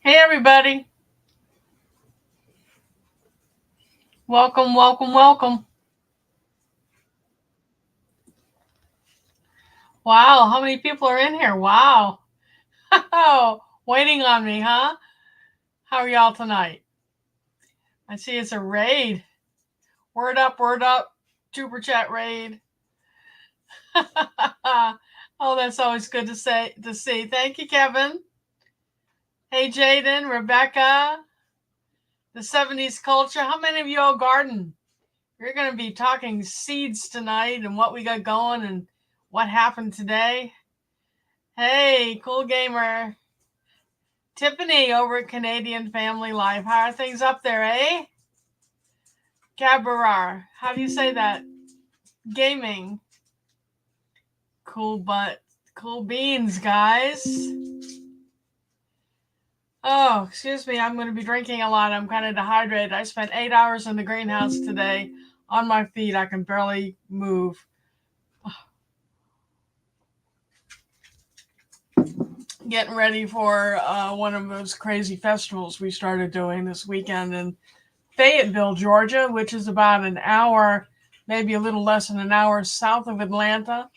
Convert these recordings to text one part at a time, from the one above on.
Hey, everybody. Welcome, welcome, welcome. Wow, how many people are in here? Wow. Oh, waiting on me, huh? How are y'all tonight? I see it's a raid. Word up, word up. Super chat raid. Oh, that's always good to see. Thank you, Kevin. Hey, Jaden, Rebecca, the 70s culture. How many of y'all garden? We're going to be talking seeds tonight and what we got going and what happened today. Hey, cool gamer. Tiffany over at Canadian Family Life. How are things up there, eh? Gabarar. How do you say that? Gaming. Cool butt. Cool beans, guys. Oh, excuse me. I'm going to be drinking a lot. I'm kind of dehydrated. I spent 8 hours in the greenhouse today on my feet. I can barely move. Getting ready for one of those crazy festivals we started doing this weekend in Fayetteville, Georgia, which is about an hour, maybe a little less than an hour south of Atlanta.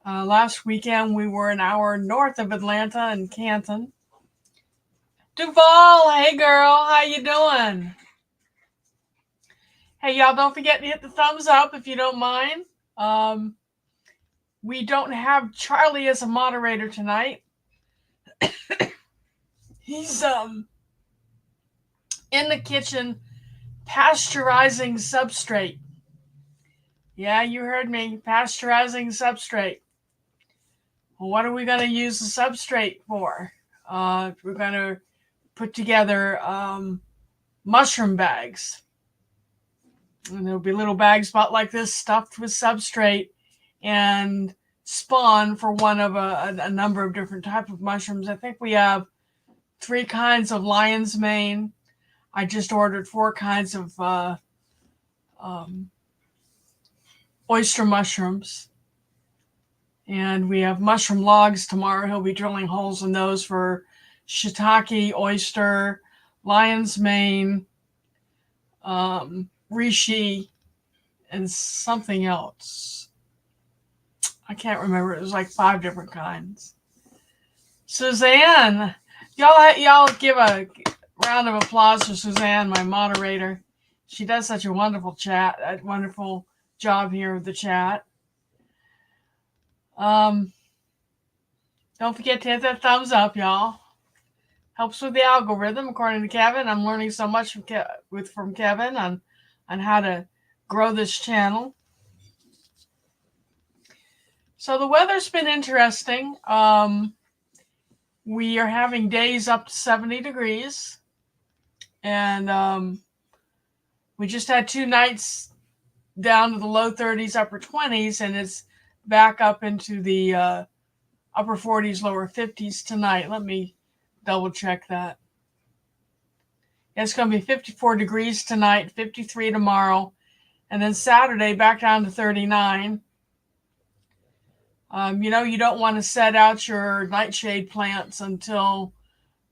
Last weekend we were an hour north of Atlanta in Canton. Duval, hey girl, how you doing? Hey y'all, don't forget to hit the thumbs up if you don't mind. We don't have Charlie as a moderator tonight. He's in the kitchen pasteurizing substrate. Yeah, you heard me, pasteurizing substrate. Well, what are we going to use the substrate for? We're going to put together mushroom bags. And there'll be little bags about like this stuffed with substrate and spawn for one of a number of different types of mushrooms. I think we have 3 kinds of lion's mane. I just ordered 4 kinds of oyster mushrooms. And we have mushroom logs tomorrow. He'll be drilling holes in those for shiitake, oyster, lion's mane, reishi, and something else. I can't remember. It was like 5 different kinds. Suzanne, y'all give a round of applause for Suzanne, my moderator. She does such a wonderful job here with the chat. Don't forget to hit that thumbs up, y'all. Helps with the algorithm, according to Kevin. I'm learning so much from Kevin on how to grow this channel. So the weather's been interesting. We are having days up to 70 degrees. And we just had 2 nights down to the low 30s, upper 20s, and it's back up into the upper 40s, lower 50s tonight. Let me double check that. It's going to be 54 degrees tonight, 53 tomorrow, and then Saturday back down to 39. You don't want to set out your nightshade plants until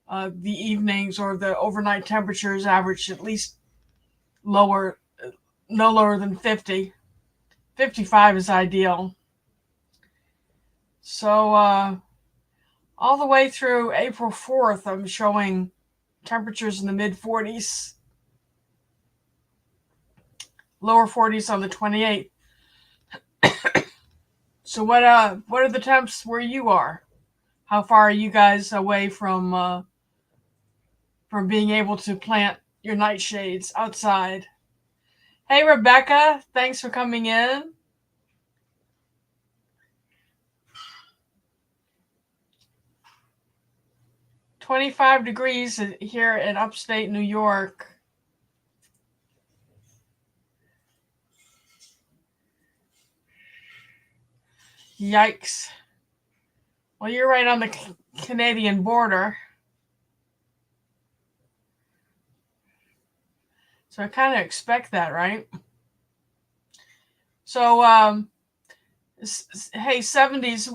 the evenings or the overnight temperatures average at least no lower than 50. 55 is ideal. So all the way through April 4th, I'm showing temperatures in the mid 40s, lower 40s on the 28th. So what are the temps where you are? How far are you guys away from being able to plant your nightshades outside? Hey Rebecca, thanks for coming in. "25 degrees here in upstate New York." Yikes. Well, you're right on the Canadian border. So I kind of expect that, right? So, hey, 70s,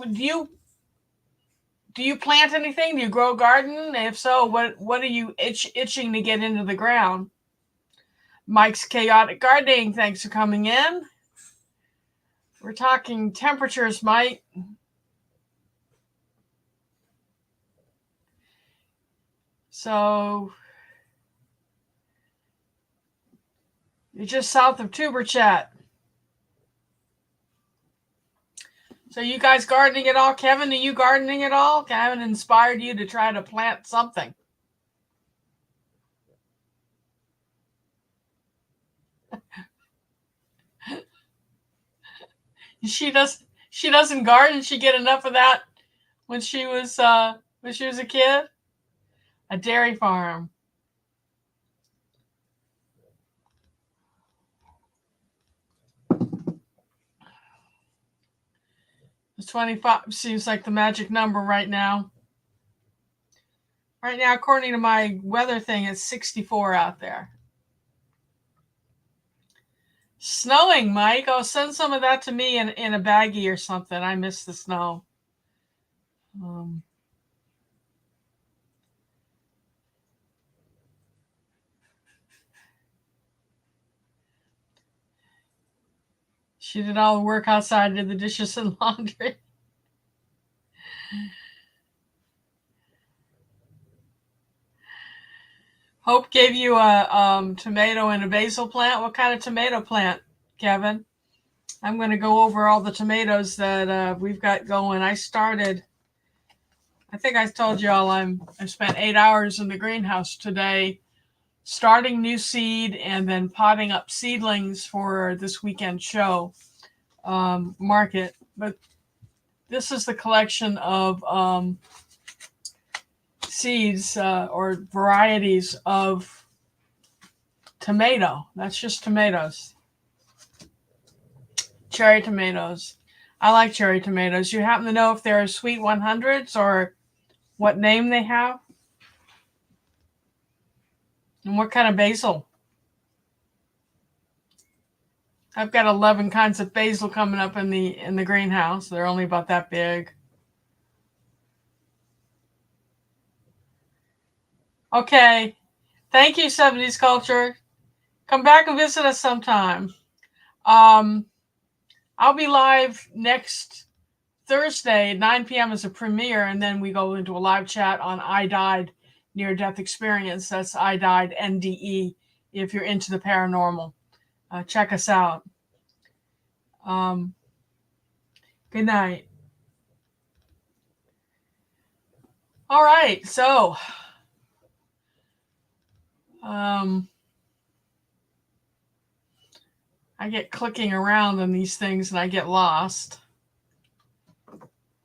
Do you plant anything? Do you grow a garden? If so, what are you itching to get into the ground? Mike's Chaotic Gardening, thanks for coming in. We're talking temperatures, Mike. So you're just south of Tuber Chat. So you guys gardening at all? Kevin, are you gardening at all? Kevin inspired you to try to plant something. She doesn't garden. She get enough of that when she was a kid. A dairy farm. The 25 seems like the magic number right now. Right now, according to my weather thing, it's 64 out there. Snowing, Mike. Oh, send some of that to me in a baggie or something. I miss the snow. She did all the work outside, did the dishes and laundry. Hope gave you a tomato and a basil plant. What kind of tomato plant, Kevin? I'm going to go over all the tomatoes that we've got going. I think I told you all I spent 8 hours in the greenhouse today, starting new seed and then potting up seedlings for this weekend show market. But this is the collection of seeds or varieties of tomato. That's just tomatoes. Cherry tomatoes. I like cherry tomatoes. You happen to know if they're sweet 100s or what name they have? And what kind of basil? I've got 11 kinds of basil coming up in the greenhouse. They're only about that big. Okay. Thank you, 70s Culture. Come back and visit us sometime. I'll be live next Thursday at 9 p.m. as a premiere, and then we go into a live chat on I Died Near Death Experience. That's I Died NDE if you're into the paranormal. Check us out. Good night. All right, so I get clicking around on these things and I get lost.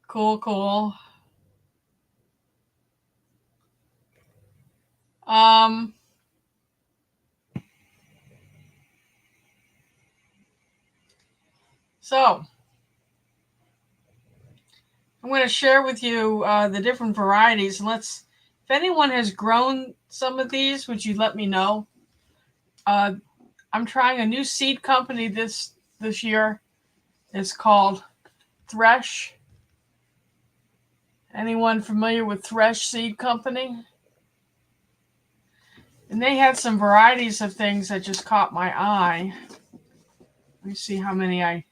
Cool. So I'm going to share with you the different varieties. And if anyone has grown some of these, would you let me know? I'm trying a new seed company this year. It's called Thresh. Anyone familiar with Thresh Seed Company? And they had some varieties of things that just caught my eye. Let me see how many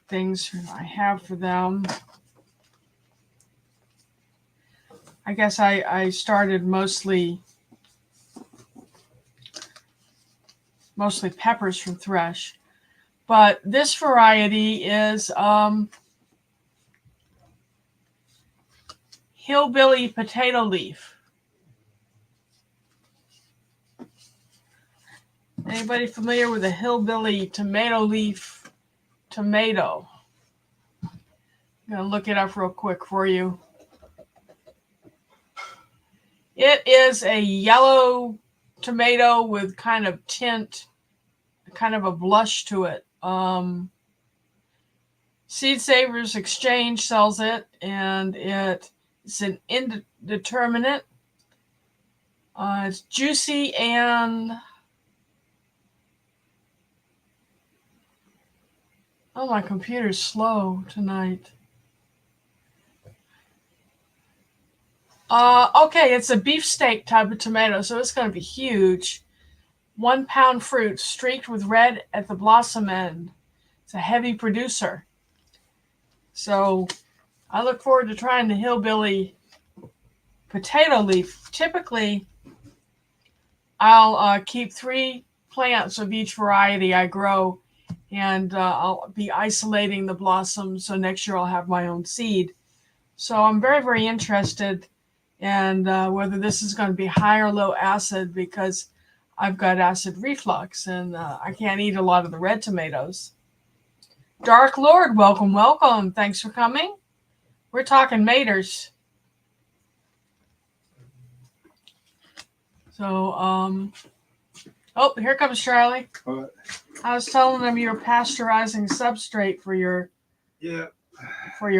things I have for them. I guess I started mostly peppers from Thresh. But this variety is hillbilly potato leaf. Anybody familiar with a hillbilly tomato leaf tomato? I'm going to look it up real quick for you. It is a yellow tomato with kind of a blush to it. Seed Savers Exchange sells it, and it's an indeterminate. It's juicy and oh, my computer's slow tonight. Okay, it's a beefsteak type of tomato, so it's going to be huge. 1 pound fruit, streaked with red at the blossom end. It's a heavy producer. So I look forward to trying the hillbilly potato leaf. Typically, I'll keep 3 plants of each variety I grow, and I'll be isolating the blossoms, so next year I'll have my own seed. So I'm very, very interested in whether this is going to be high or low acid, because I've got acid reflux and I can't eat a lot of the red tomatoes. Dark Lord, welcome, welcome. Thanks for coming. We're talking maters. So, oh, here comes Charlie. What? I was telling them you're pasteurizing substrate for your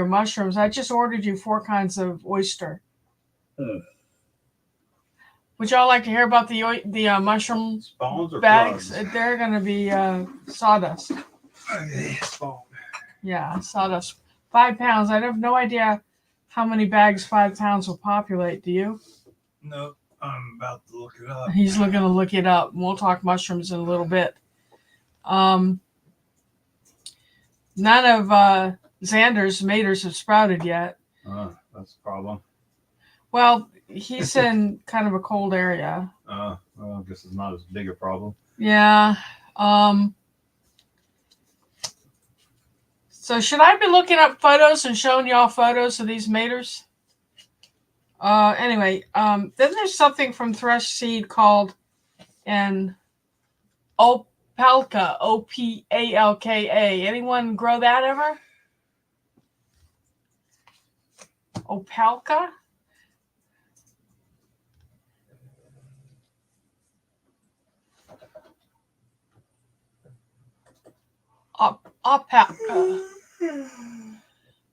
mushrooms. I just ordered you 4 kinds of oyster. Would y'all like to hear about the mushroom bags? They're going to be sawdust. Okay, Yeah, sawdust. 5 pounds. I have no idea how many bags 5 pounds will populate. Do you? No, I'm about to look it up. He's looking to look it up. We'll talk mushrooms in a little bit. None of Xander's maters have sprouted yet. That's a problem. Well, he's in kind of a cold area. Well, I guess it's not as big a problem. Yeah. So should I be looking up photos and showing y'all photos of these maters? Anyway, then there's something from Thresh Seed called an opalka, Opalka. Anyone grow that ever? Opalka? Opalka.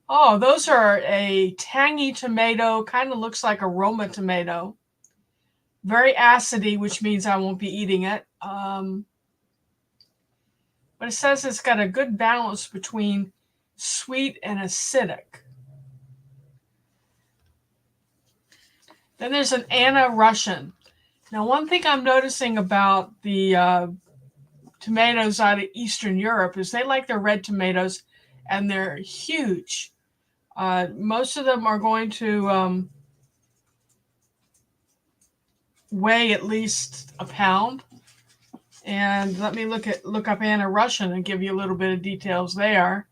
Oh, those are a tangy tomato, kind of looks like a Roma tomato. Very acidy, which means I won't be eating it. But it says it's got a good balance between sweet and acidic. Then there's an Anna Russian. Now, one thing I'm noticing about the tomatoes out of Eastern Europe is they like their red tomatoes, and they're huge. Most of them are going to weigh at least a pound. And let me look up Anna Russian and give you a little bit of details there.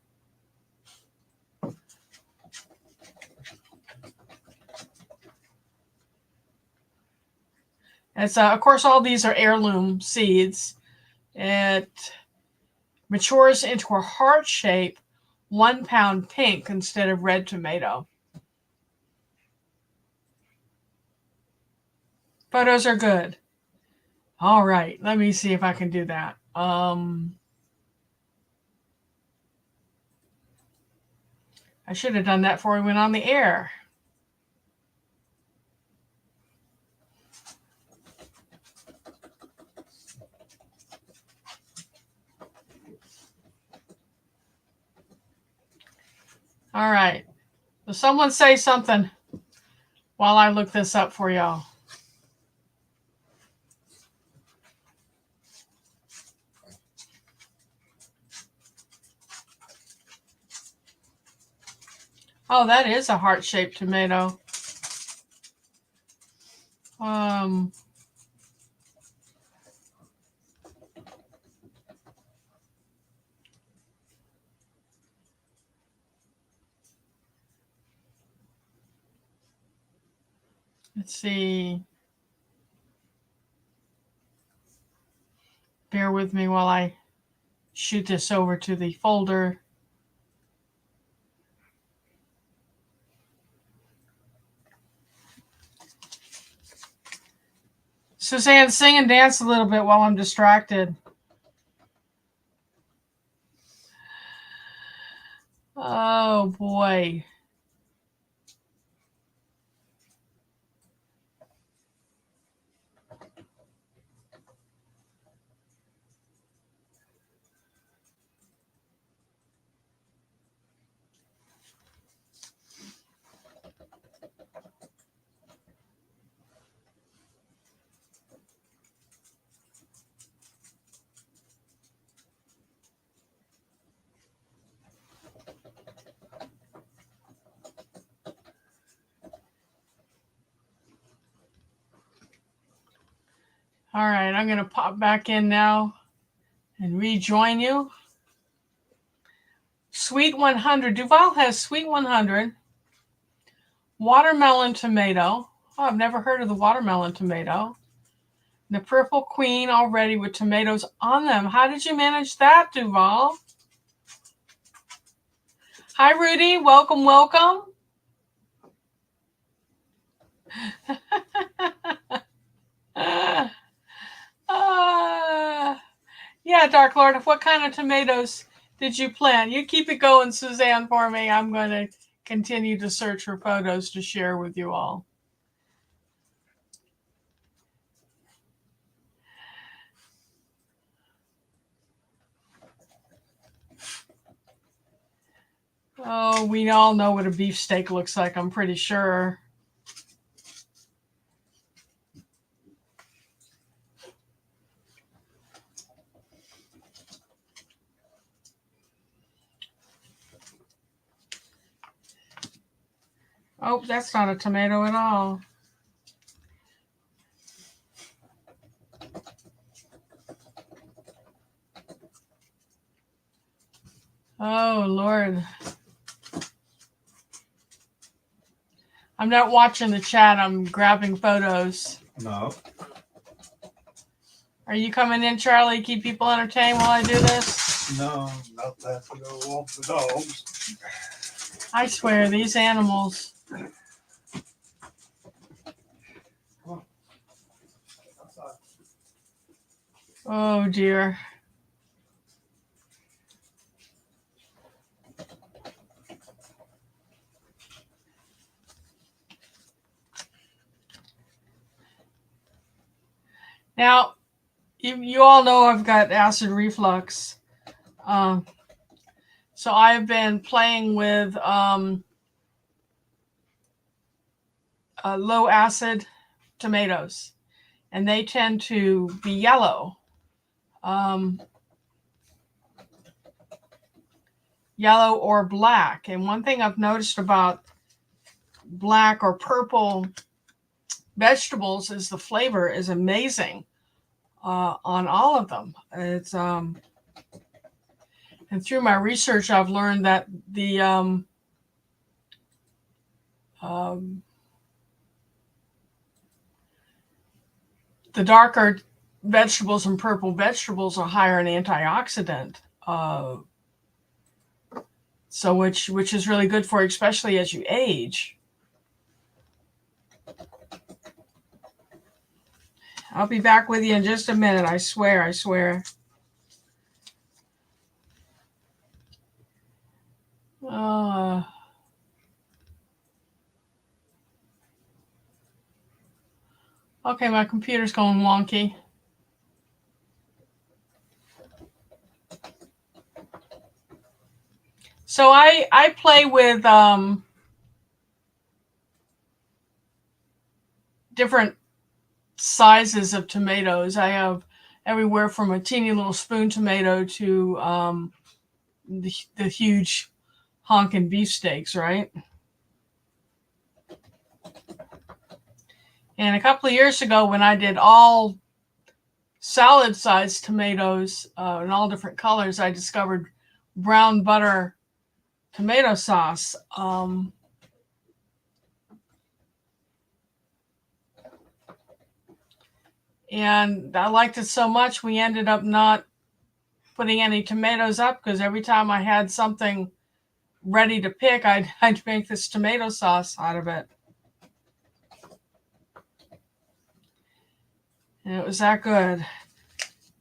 It's of course, all these are heirloom seeds. It matures into a heart shape, 1 pound pink instead of red tomato. Photos are good. All right, let me see if I can do that. I should have done that before we went on the air. All right. So someone say something while I look this up for y'all. Oh, that is a heart-shaped tomato. Let's see. Bear with me while I shoot this over to the folder. Suzanne, sing and dance a little bit while I'm distracted. Oh, boy. All right, I'm going to pop back in now and rejoin you. Sweet 100. Duval has Sweet 100, watermelon tomato. Oh, I've never heard of the watermelon tomato. The Purple Queen already with tomatoes on them. How did you manage that, Duval? Hi, Rudy. Welcome, welcome. Yeah, Dark Lord, what kind of tomatoes did you plant? You keep it going, Suzanne, for me. I'm going to continue to search for photos to share with you all. Oh, we all know what a beefsteak looks like, I'm pretty sure. Oh, that's not a tomato at all. Oh, Lord. I'm not watching the chat. I'm grabbing photos. No. Are you coming in, Charlie? Keep people entertained while I do this? No, not that to go walk the dogs. I swear, these animals. Oh, dear. Now, you all know I've got acid reflux. So I've been playing with low acid tomatoes, and they tend to be yellow. Yellow or black. And one thing I've noticed about black or purple vegetables is the flavor is amazing on all of them. It's and through my research, I've learned that the darker vegetables and purple vegetables are higher in antioxidant. So which is really good for you, especially as you age. I'll be back with you in just a minute. I swear, I swear. Okay, my computer's going wonky. So I play with different sizes of tomatoes. I have everywhere from a teeny little spoon tomato to the huge honkin' beefsteaks, right? And a couple of years ago, when I did all salad-sized tomatoes in all different colors, I discovered brown butter tomato sauce. And I liked it so much, we ended up not putting any tomatoes up because every time I had something ready to pick, I'd make this tomato sauce out of it. And it was that good.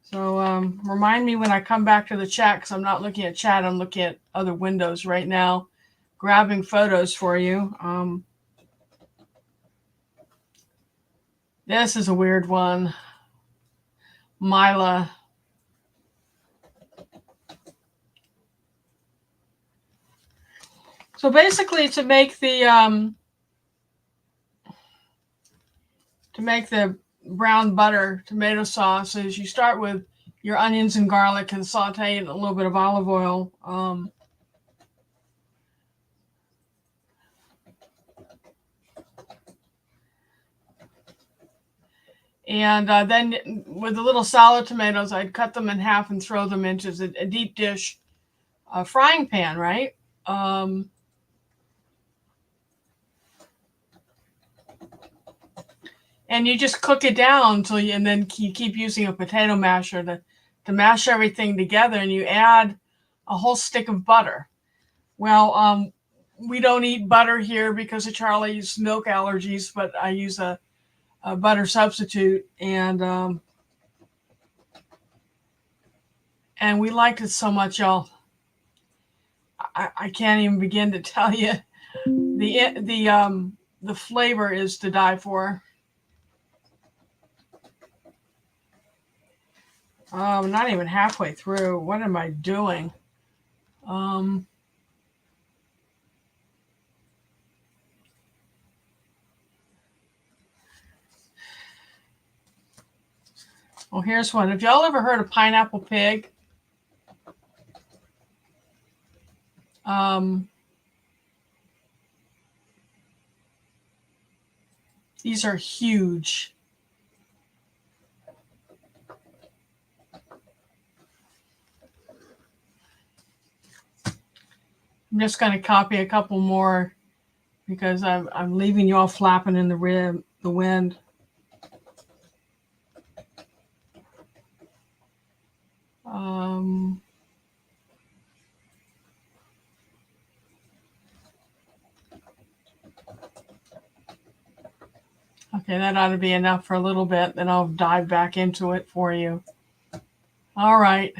So remind me when I come back to the chat, because I'm not looking at chat, I'm looking at other windows right now, grabbing photos for you. This is a weird one. Mila. So basically, to make the brown butter tomato sauce, is you start with your onions and garlic and saute it in a little bit of olive oil. And then with the little salad tomatoes, I'd cut them in half and throw them into a deep dish frying pan, right? And you just cook it down until and then you keep using a potato masher to mash everything together, and you add a whole stick of butter. Well, we don't eat butter here because of Charlie's milk allergies, but I use a butter substitute, and we liked it so much, y'all. I can't even begin to tell you. The flavor is to die for. I'm not even halfway through. What am I doing? Well, here's one. Have y'all ever heard of pineapple pig? These are huge. I'm just going to copy a couple more because I'm leaving you all flapping in the wind. Okay, that ought to be enough for a little bit. Then I'll dive back into it for you. All right.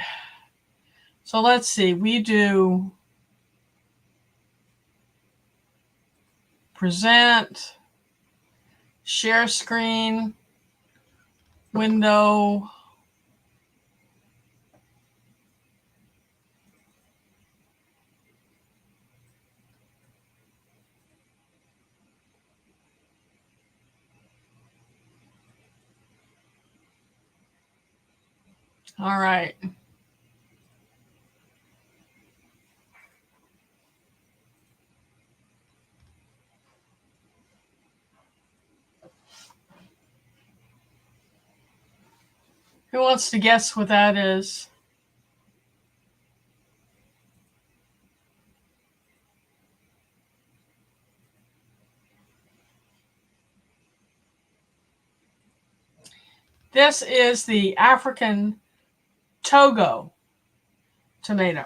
So let's see. We do present, share screen, window. All right. Who wants to guess what that is? This is the African Togo tomato.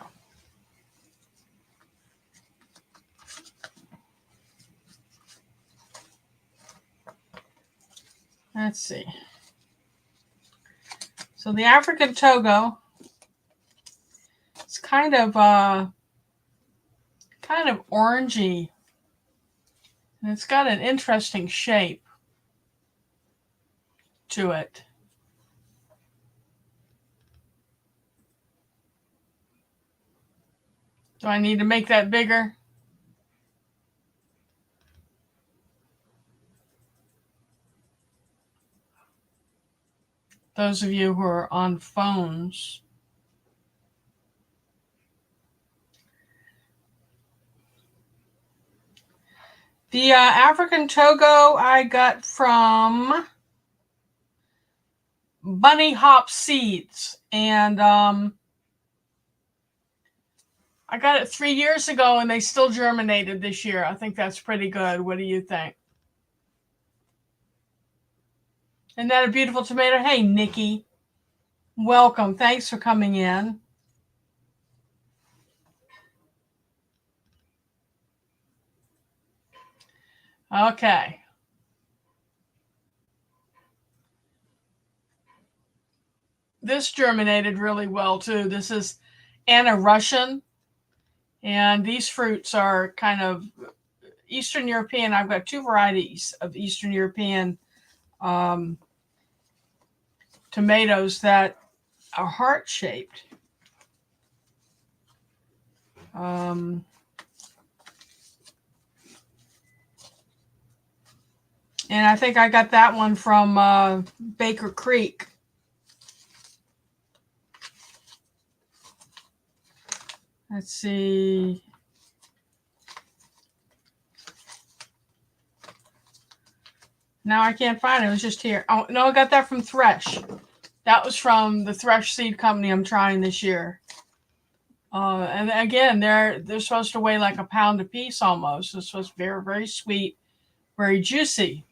Let's see. So the African Togo, it's kind of orangey, and it's got an interesting shape to it. Do I need to make that bigger? Those of you who are on phones. The African Togo I got from Bunny Hop Seeds, and I got it 3 years ago, and they still germinated this year. I think that's pretty good. What do you think? Isn't that a beautiful tomato? Hey, Nikki. Welcome. Thanks for coming in. Okay. This germinated really well, too. This is Anna Russian, and these fruits are kind of Eastern European. I've got two varieties of Eastern European tomatoes that are heart-shaped. And I think I got that one from Baker Creek. Let's see. Now I can't find it. It was just here. Oh, no, I got that from Thresh. That was from the Thresh seed company I'm trying this year. And again, they're supposed to weigh like a pound a piece almost. It's supposed to be very, very sweet, very juicy.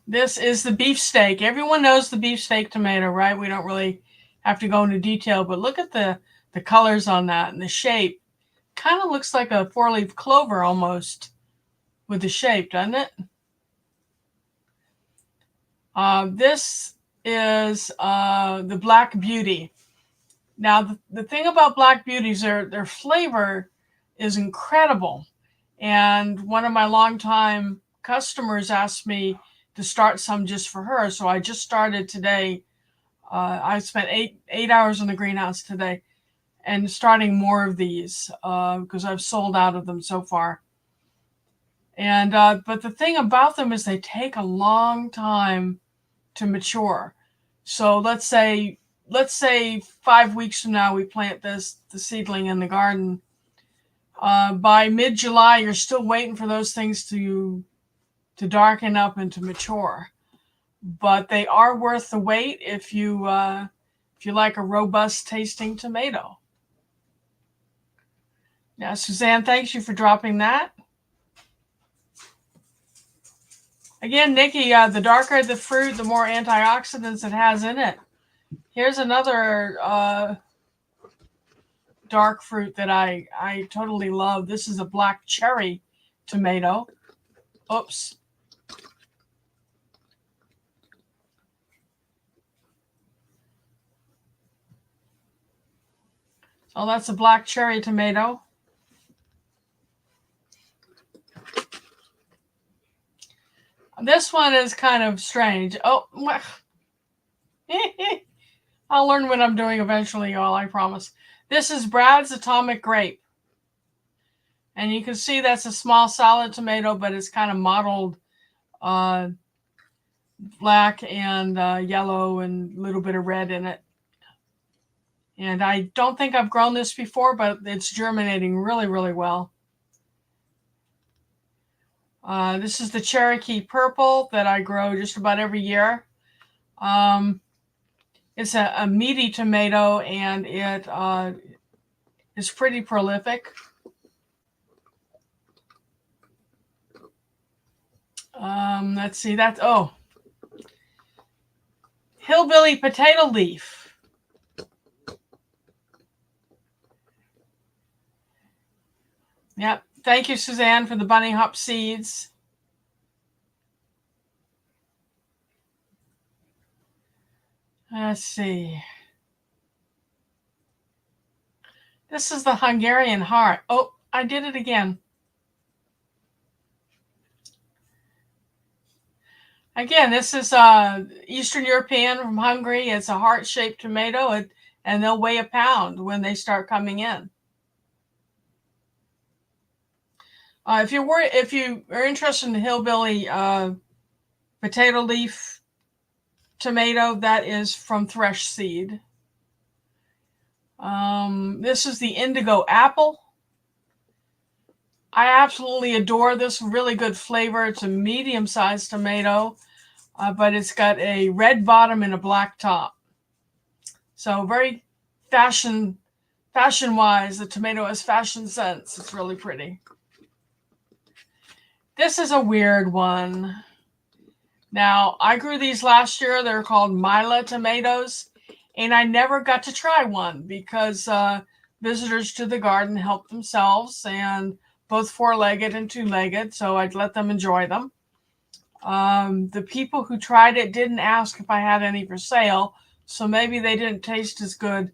This is the beefsteak. Everyone knows the beefsteak tomato, right? We don't really have to go into detail, but look at the colors on that and the shape. Kind of looks like a 4-leaf clover almost with the shape, doesn't it? This is the Black Beauty. Now, the thing about Black Beauties, their flavor is incredible. And one of my longtime customers asked me to start some just for her. So I just started today. I spent eight hours in the greenhouse today and starting more of these because I've sold out of them so far. And but the thing about them is they take a long time to mature. So let's say 5 weeks from now we plant the seedling in the garden. By mid-July, you're still waiting for those things to darken up and to mature. But they are worth the wait if you like a robust tasting tomato. Now, Suzanne, thanks you for dropping that. Again, Nikki, the darker the fruit, the more antioxidants it has in it. Here's another dark fruit that I totally love. This is a black cherry tomato. Oops. So that's a black cherry tomato. This one is kind of strange. Oh, I'll learn what I'm doing eventually, y'all, I promise. This is Brad's Atomic Grape. And you can see that's a small solid tomato, but it's kind of mottled black and yellow and a little bit of red in it. And I don't think I've grown this before, but it's germinating really, really well. This is the Cherokee Purple that I grow just about every year. It's a meaty tomato, and it is pretty prolific. Let's see, that's, oh, hillbilly potato leaf. Yep. Thank you, Suzanne, for the bunny hop seeds. Let's see. This is the Hungarian heart. Oh, I did it again. Again, this is Eastern European from Hungary. It's a heart-shaped tomato, and they'll weigh a pound when they start coming in. If you are interested in the hillbilly potato leaf tomato, that is from Thresh Seed. This is the indigo apple. I absolutely adore this. Really good flavor. It's a medium-sized tomato, but it's got a red bottom and a black top. So very fashion-wise, the tomato has fashion sense. It's really pretty. This is a weird one. Now, I grew these last year. They're called Mila tomatoes, and I never got to try one because visitors to the garden helped themselves, and both four-legged and two-legged, so I'd let them enjoy them. The people who tried it didn't ask if I had any for sale, so maybe they didn't taste as good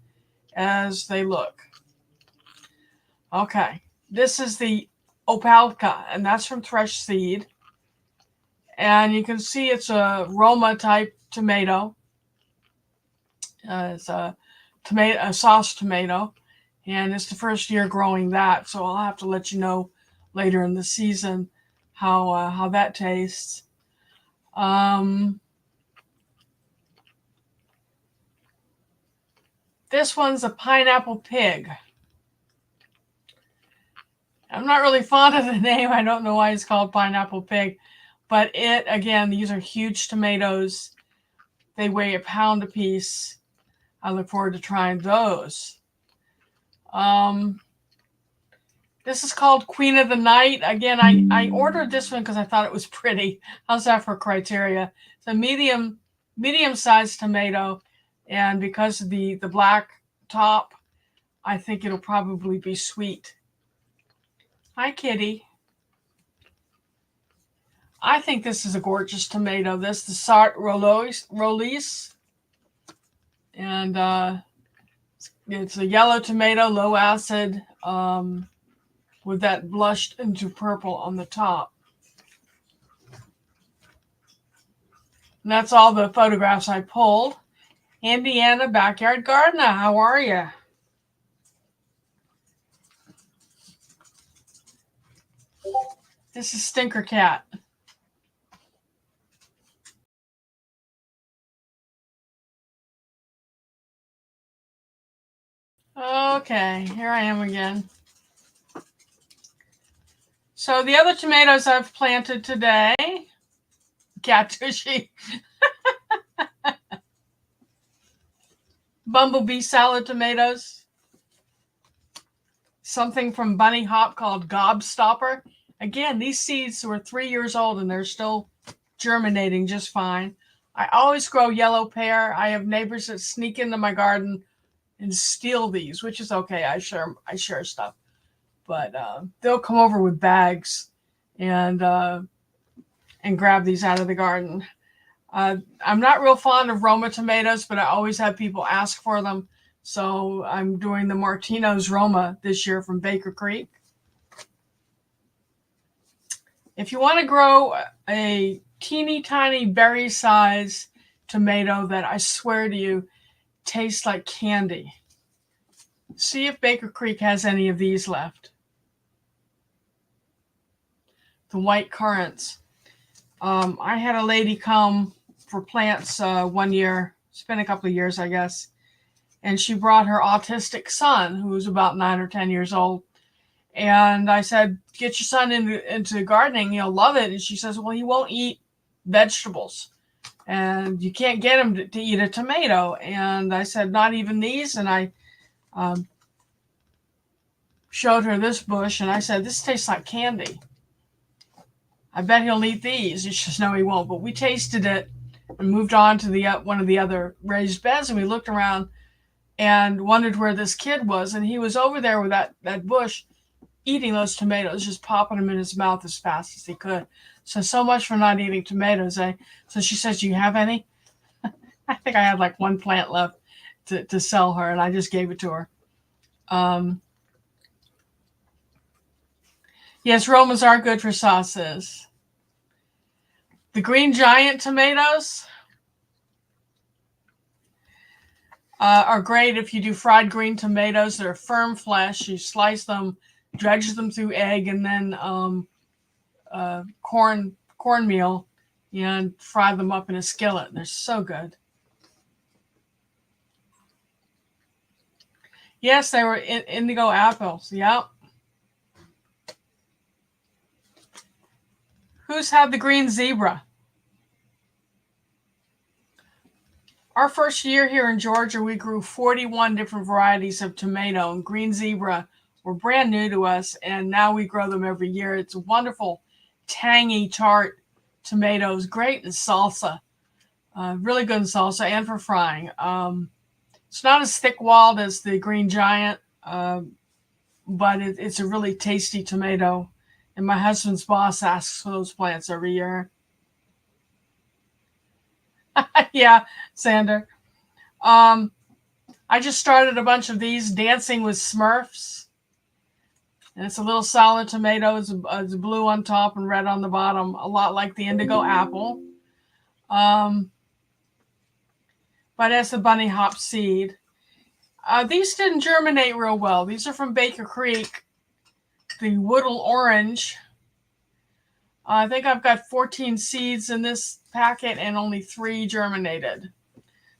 as they look. Okay, this is the Opalka, and that's from Thresh Seed. And you can see it's a Roma type tomato. It's a sauce tomato, and it's the first year growing that, so I'll have to let you know later in the season how that tastes. This one's a pineapple pig. I'm not really fond of the name. I don't know why it's called pineapple pig, but again, these are huge tomatoes. They weigh a pound a piece. I look forward to trying those. This is called Queen of the Night. Again, I ordered this one because I thought it was pretty. How's that for criteria? It's a medium-sized tomato, and because of the black top, I think it'll probably be sweet. Hi, kitty. I think this is a gorgeous tomato. This is the Sart Rolis. And it's a yellow tomato, low acid, with that blushed into purple on the top. And that's all the photographs I pulled. Indiana Backyard Gardener, how are you? This is Stinker Cat. Okay, here I am again. So the other tomatoes I've planted today, cat tushy, bumblebee salad tomatoes, something from Bunny Hop called Gobstopper. Again, these seeds were 3 years old and they're still germinating just fine. I always grow yellow pear. I have neighbors that sneak into my garden and steal these, which is okay. I share stuff, but they'll come over with bags and grab these out of the garden. I'm not real fond of Roma tomatoes, but I always have people ask for them. So I'm doing the Martino's Roma this year from Baker Creek. If you want to grow a teeny tiny berry size tomato that I swear to you tastes like candy, see if Baker Creek has any of these left. The white currants. I had a lady come for plants one year. It's been a couple of years, I guess. And she brought her autistic son, who was about 9 or 10 years old. And I said, get your son into gardening. He'll love it. And she says, well, he won't eat vegetables. And you can't get him to eat a tomato. And I said, not even these. And I showed her this bush. And I said, this tastes like candy. I bet he'll eat these. And she says, no, he won't. But we tasted it and moved on to the one of the other raised beds. And we looked around and wondered where this kid was. And he was over there with that bush eating those tomatoes, just popping them in his mouth as fast as he could. So much for not eating tomatoes, eh? So she says, do you have any? I think I had like one plant left to sell her, and I just gave it to her. Yes, Romans are good for sauces. The green giant tomatoes are great if you do fried green tomatoes. They're firm flesh. You slice them, dredge them through egg, and then cornmeal, and fry them up in a skillet. They're so good. Yes, they were indigo apples. Yep. Who's had the green zebra? Our first year here in Georgia, we grew 41 different varieties of tomato, and green zebra were brand new to us, and now we grow them every year. It's a wonderful, tangy, tart tomatoes, great in salsa, really good in salsa and for frying. It's not as thick-walled as the green giant, but it's a really tasty tomato. And my husband's boss asks for those plants every year. Yeah, Sander. I just started a bunch of these, Dancing with Smurfs. And it's a little solid tomato. It's blue on top and red on the bottom, a lot like the indigo apple. But it's the bunny hop seed. These didn't germinate real well. These are from Baker Creek. The Woodle Orange. I think I've got 14 seeds in this packet and only 3 germinated.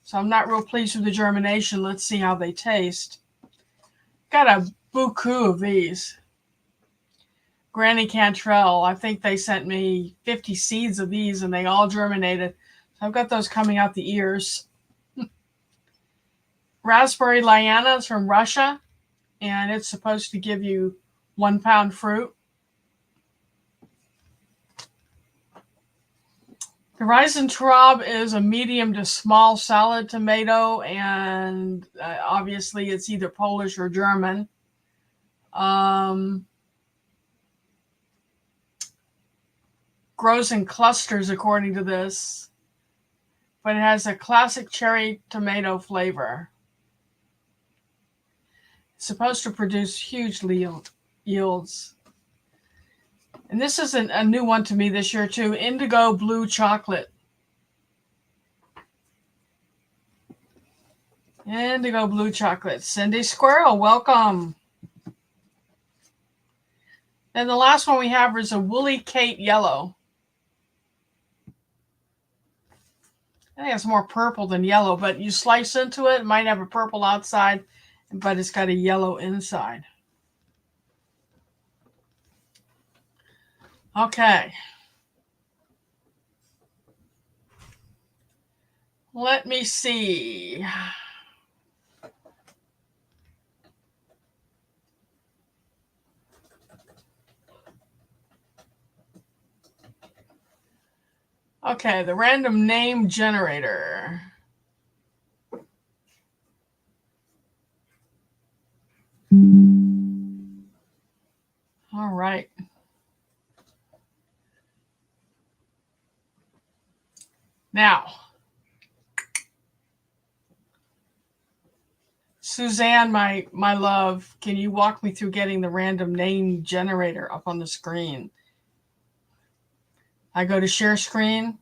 So I'm not real pleased with the germination. Let's see how they taste. Got a buku of these. Granny Cantrell. I think they sent me 50 seeds of these and they all germinated. So I've got those coming out the ears. Raspberry Liana is from Russia, and it's supposed to give you 1 pound fruit. The Reisentraub is a medium to small salad tomato, and obviously it's either Polish or German. Grows in clusters according to this, but it has a classic cherry tomato flavor. It's supposed to produce huge yields. And this is a new one to me this year too, indigo blue chocolate. Indigo blue chocolate. Cindy Squirrel, welcome. And the last one we have is a Woolly Kate Yellow. I think it's more purple than yellow, but you slice into it, it might have a purple outside, but it's got a yellow inside. Okay. Let me see. Okay, the random name generator. All right. Now, Suzanne, my love, can you walk me through getting the random name generator up on the screen? I go to share screen.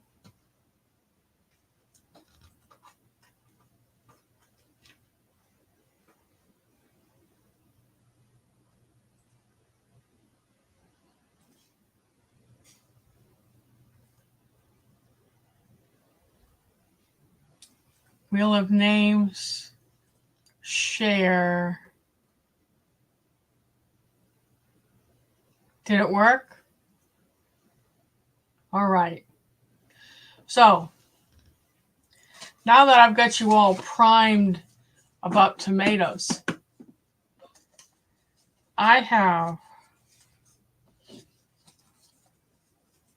Wheel of Names, share. Did it work? All right. So now that I've got you all primed about tomatoes, I have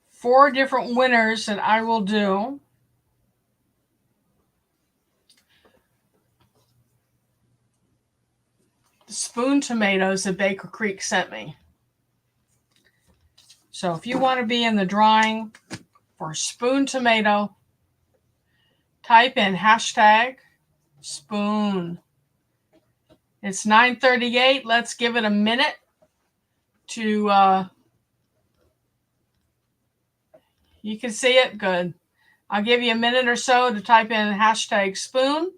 4 different winners that I will do. The spoon tomatoes that Baker Creek sent me. So if you want to be in the drawing for spoon tomato, type in hashtag spoon. It's 9:38. Let's give it a minute to, you can see it? Good. I'll give you a minute or so to type in hashtag spoon.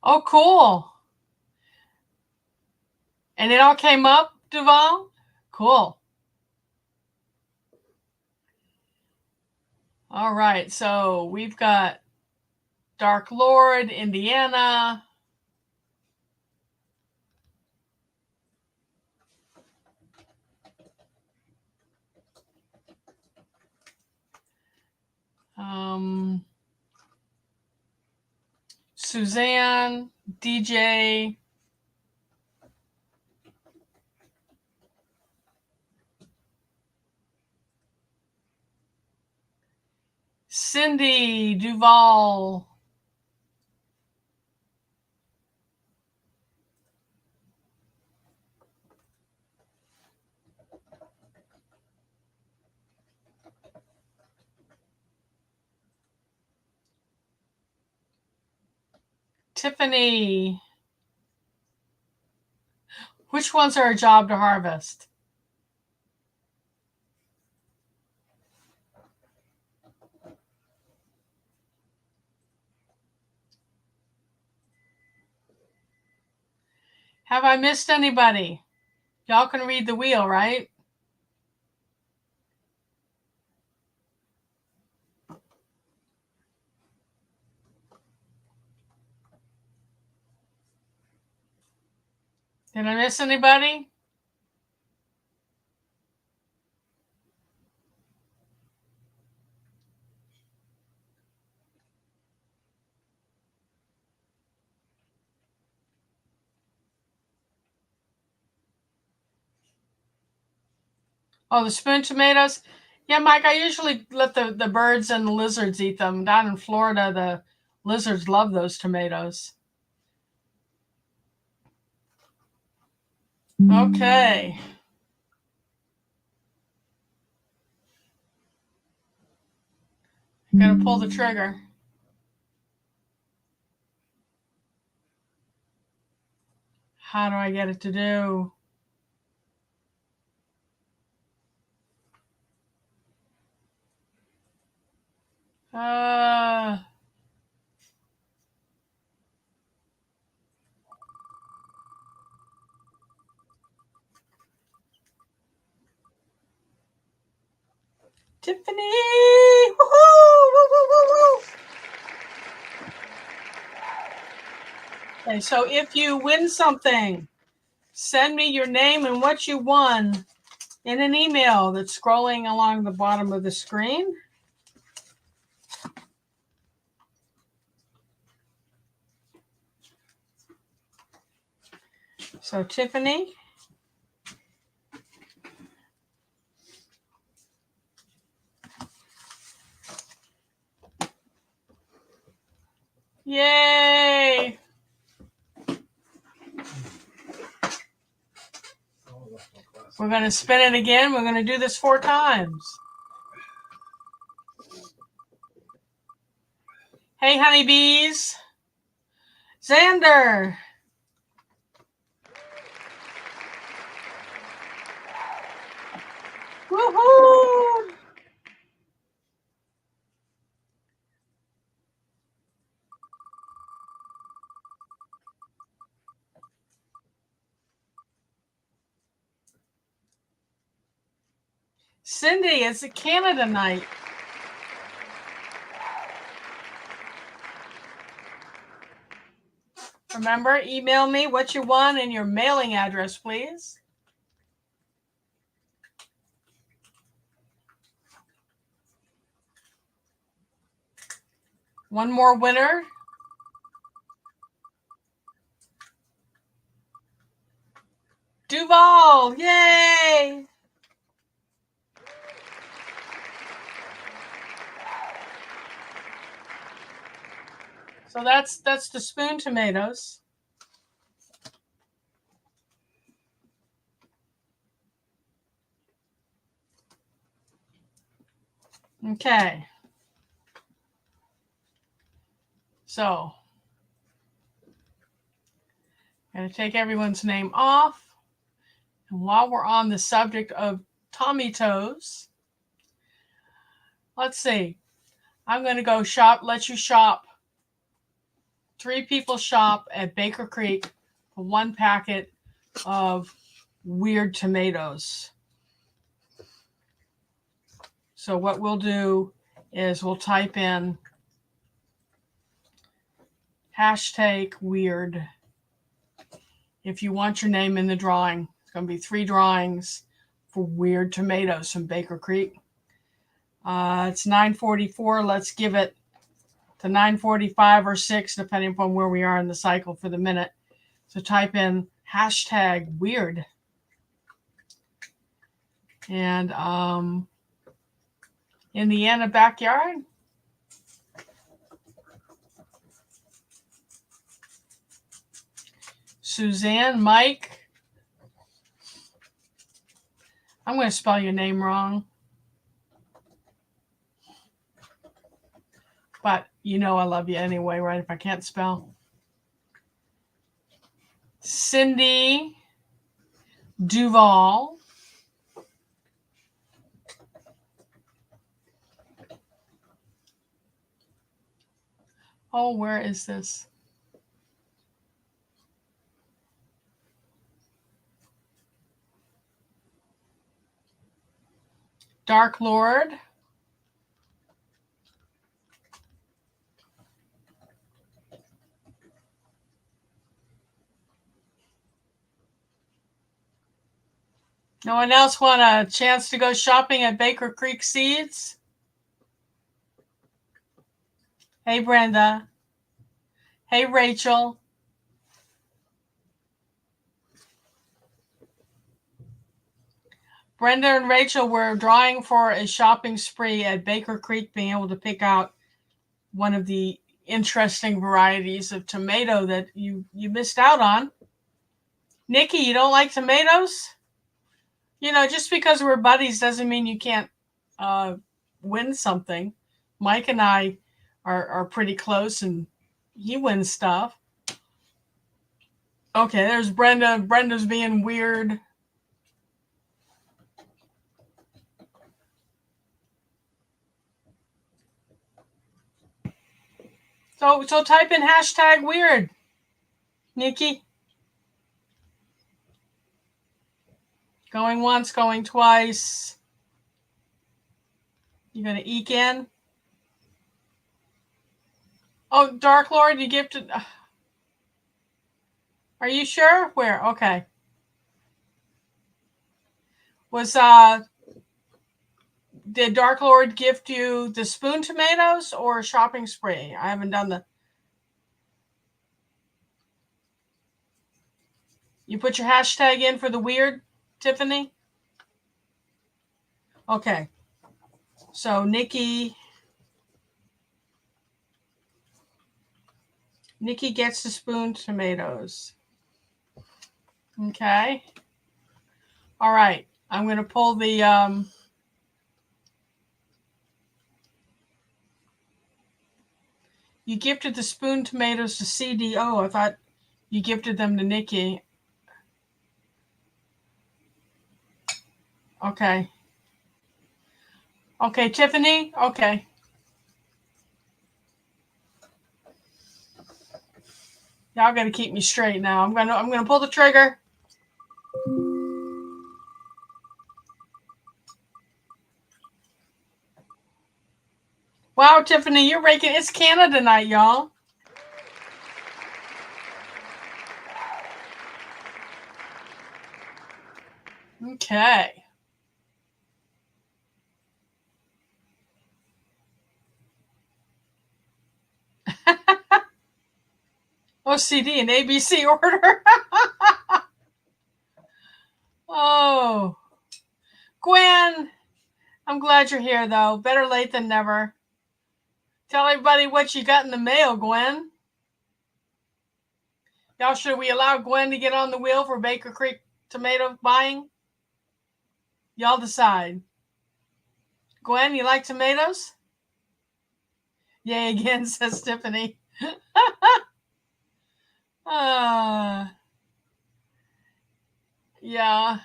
Oh, cool. And it all came up, Duval? Cool. All right, so we've got Dark Lord, Indiana. Suzanne, DJ. Cindy, Duval. Tiffany. Which ones are a job to harvest? Have I missed anybody? Y'all can read the wheel, right? Did I miss anybody? Oh, the spoon tomatoes? Yeah, Mike, I usually let the birds and the lizards eat them. Down in Florida, the lizards love those tomatoes. Okay. Gotta pull the trigger. How do I get it to do? Uh, Tiffany! Woo-hoo! Woo-hoo-hoo-hoo! Okay, so if you win something, send me your name and what you won in an email that's scrolling along the bottom of the screen. So Tiffany. Yay! We're going to spin it again. We're going to do this 4 times. Hey, honeybees. Xander. Woohoo! Cindy, it's a Canada night. Remember, email me what you won and your mailing address, please. One more winner. Duval, yay! So that's the spoon tomatoes. Okay. So, I'm going to take everyone's name off. And while we're on the subject of Tommy Toes, let's see. I'm going to go shop, let you shop. 3 people shop at Baker Creek for 1 packet of weird tomatoes. So what we'll do is we'll type in #weird if you want your name in the drawing. It's going to be 3 drawings for weird tomatoes from Baker Creek. It's 9:44. Let's give it to 9:45 or 6, depending upon where we are in the cycle for the minute. So type in #weird. And Indiana backyard. Suzanne, Mike. I'm going to spell your name wrong. But you know I love you anyway, right? If I can't spell. Cindy Duval. Oh, where is this? Dark Lord. No one else want a chance to go shopping at Baker Creek Seeds? Hey, Brenda. Hey, Rachel. Brenda and Rachel were drawing for a shopping spree at Baker Creek, being able to pick out one of the interesting varieties of tomato that you missed out on. Nikki, you don't like tomatoes? You know, just because we're buddies doesn't mean you can't win something. Mike and I are pretty close, and he wins stuff. Okay, there's Brenda. Brenda's being weird. So type in hashtag weird, Nikki. Going once, going twice. You gonna eke in? Oh, Dark Lord, you gifted. Are you sure? Where? Okay. Did Dark Lord gift you the spoon tomatoes or shopping spree? I haven't done the. You put your hashtag in for the weird, Tiffany? Okay. So Nikki gets the spoon tomatoes. Okay. All right. I'm going to pull the you gifted the spoon tomatoes to CDO. I thought you gifted them to Nikki. Okay. Okay, Tiffany. Okay. Y'all got to keep me straight now. I'm gonna pull the trigger. Wow, Tiffany, you're raking. It's Canada night, y'all. Okay. OCD and ABC order. Oh. Gwen, I'm glad you're here, though. Better late than never. Tell everybody what you got in the mail, Gwen. Y'all, should we allow Gwen to get on the wheel for Baker Creek tomato buying? Y'all decide. Gwen, you like tomatoes? Yay again, says Tiffany. Yeah. Yeah.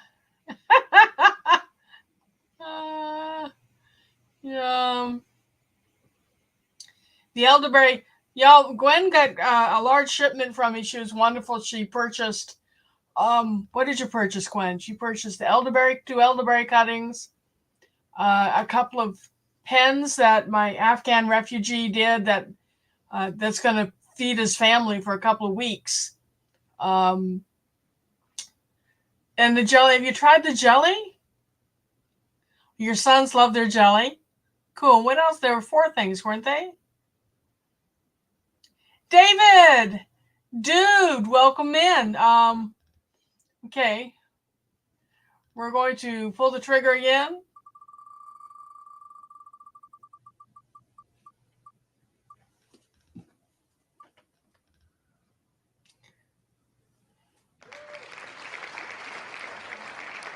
The elderberry, y'all. Gwen got a large shipment from me. She was wonderful. She purchased. What did you purchase, Gwen? She purchased the two elderberry cuttings, a couple of pens that my Afghan refugee did that's going to feed his family for a couple of weeks. And the jelly. Have you tried the jelly? Your sons love their jelly. Cool. What else? There were 4 things, weren't they? David, dude, welcome in. Okay. We're going to pull the trigger again.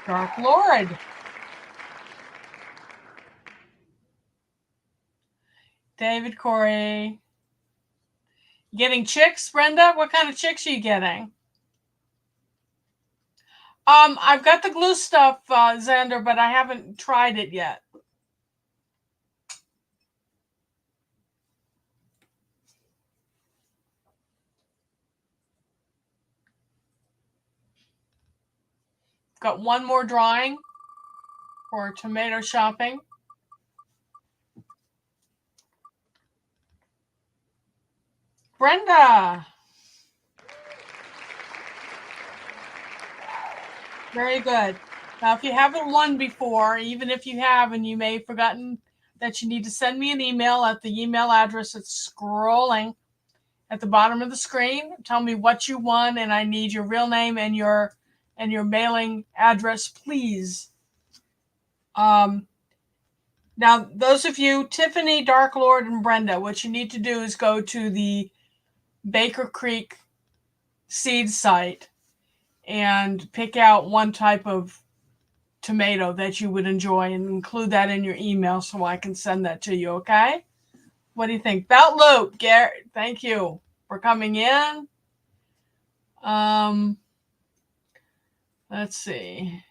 Dark Lord. David Corey. Getting chicks, Brenda? What kind of chicks are you getting? I've got the glue stuff, Xander, but I haven't tried it yet. Got one more drawing for tomato shopping. Brenda. Very good. Now, if you haven't won before, even if you have and you may have forgotten that you need to send me an email at the email address that's scrolling at the bottom of the screen. Tell me what you won, and I need your real name and your mailing address, please. Now, those of you, Tiffany, Dark Lord, and Brenda, what you need to do is go to the Baker Creek seed site and pick out one type of tomato that you would enjoy and include that in your email so I can send that to you, okay? What do you think? About Loop, Garrett, thank you for coming in. Let's see.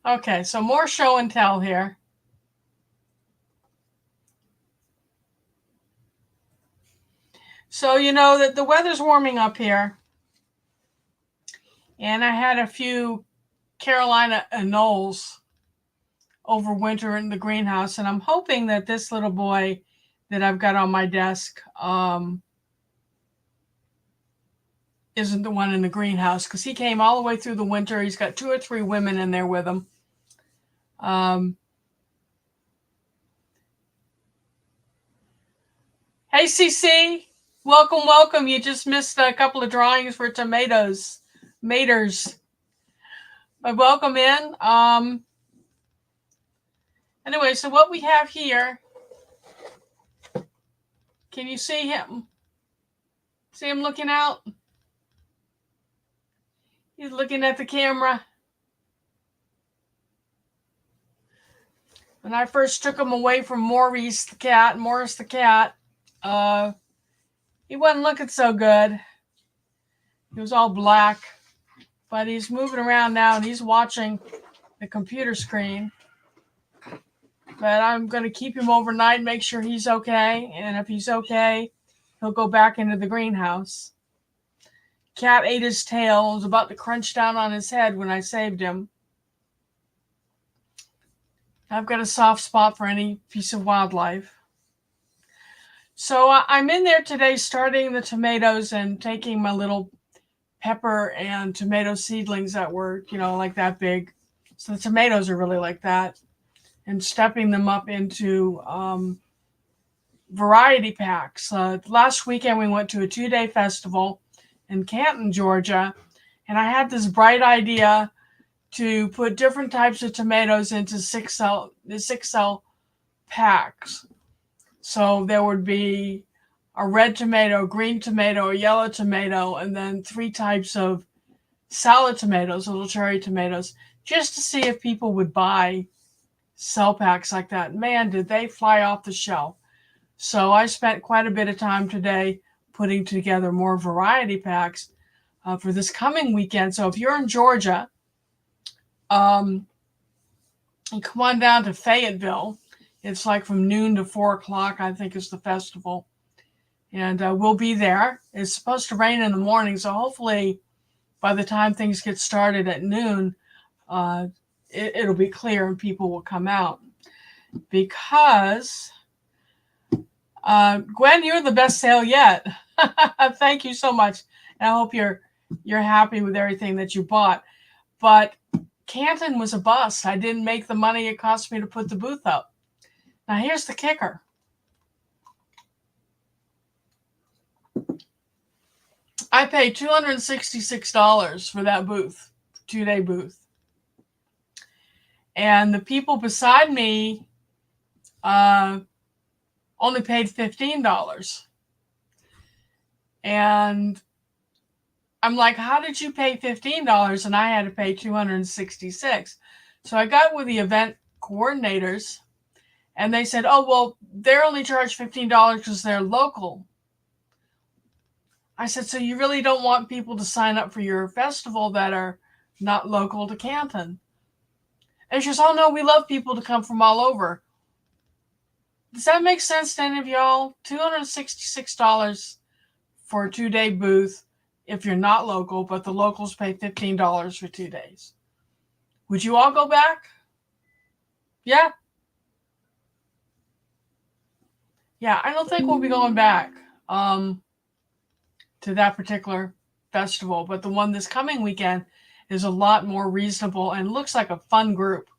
Okay, so more show and tell here. So you know that the weather's warming up here. And I had a few Carolina anoles over winter in the greenhouse. And I'm hoping that this little boy that I've got on my desk isn't the one in the greenhouse, because he came all the way through the winter. He's got 2 or 3 women in there with him. Hey, CC, welcome. You just missed a couple of drawings for tomatoes, maters. But welcome in. Anyway, so what we have here, can you see him? See him looking out? He's looking at the camera. When I first took him away from Morris the cat, he wasn't looking so good. He was all black, but he's moving around now and he's watching the computer screen. But I'm going to keep him overnight, make sure he's okay. And if he's okay, he'll go back into the greenhouse. Cat ate his tail and was about to crunch down on his head when I saved him. I've got a soft spot for any piece of wildlife. So I'm in there today starting the tomatoes and taking my little pepper and tomato seedlings that were, like that big. So the tomatoes are really like that. And stepping them up into variety packs. Last weekend we went to a 2-day festival in Canton, Georgia. And I had this bright idea to put different types of tomatoes into 6-cell packs. So there would be a red tomato, green tomato, a yellow tomato, and then 3 types of salad tomatoes, little cherry tomatoes, just to see if people would buy cell packs like that. Man, did they fly off the shelf. So I spent quite a bit of time today putting together more variety packs for this coming weekend. So if you're in Georgia, you come on down to Fayetteville. It's like from noon to 4 o'clock, I think, is the festival. And we'll be there. It's supposed to rain in the morning, so hopefully by the time things get started at noon, it'll be clear and people will come out. Because, Gwen, you're the best sale yet. Thank you so much. And I hope you're happy with everything that you bought. But Canton was a bust. I didn't make the money it cost me to put the booth up. Now, here's the kicker. I paid $266 for that booth, 2-day booth. And the people beside me only paid $15. And I'm like, how did you pay $15 and I had to pay $266? So I got with the event coordinators and they said, oh, well, they're only charged $15 because they're local. I said, so you really don't want people to sign up for your festival that are not local to Canton? And she says, oh, no, we love people to come from all over. Does that make sense to any of y'all? $266 for a 2-day booth if you're not local, but the locals pay $15 for 2 days. Would you all go back? Yeah? Yeah, I don't think we'll be going back to that particular festival, but the one this coming weekend. is a lot more reasonable and looks like a fun group.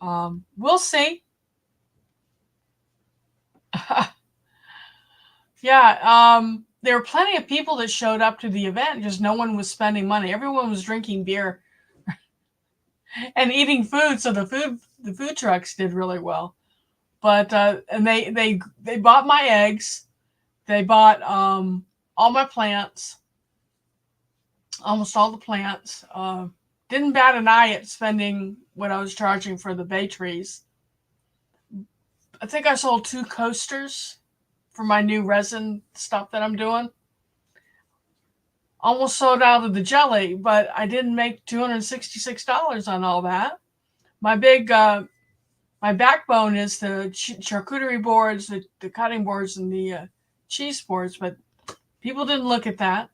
We'll see. Yeah, there were plenty of people that showed up to the event, just no one was spending money. Everyone was drinking beer and eating food, so the food trucks did really well. But and they bought my eggs, they bought all my plants, almost all the plants. Didn't bat an eye at spending what I was charging for the bay trees. I think I sold 2 coasters for my new resin stuff that I'm doing. Almost sold out of the jelly, but I didn't make $266 on all that. My big my backbone is the charcuterie boards, the cutting boards, and the cheese boards, but people didn't look at that.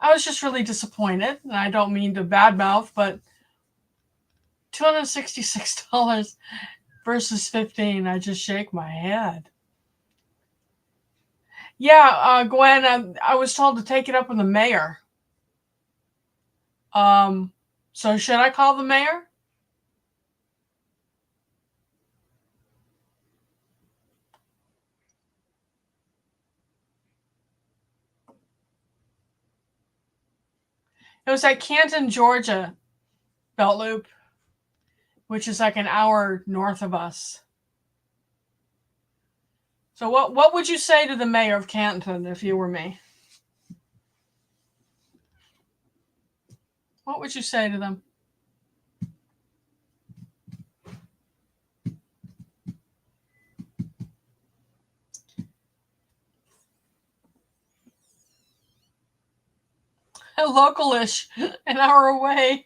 I was just really disappointed, and I don't mean to badmouth, but $266 versus $15, I just shake my head. Yeah, Gwen, I was told to take it up with the mayor. So should I call the mayor? It was at Canton, Georgia, Belt Loop, which is like an hour north of us. So what would you say to the mayor of Canton if you were me? What would you say to them? Localish, an hour away.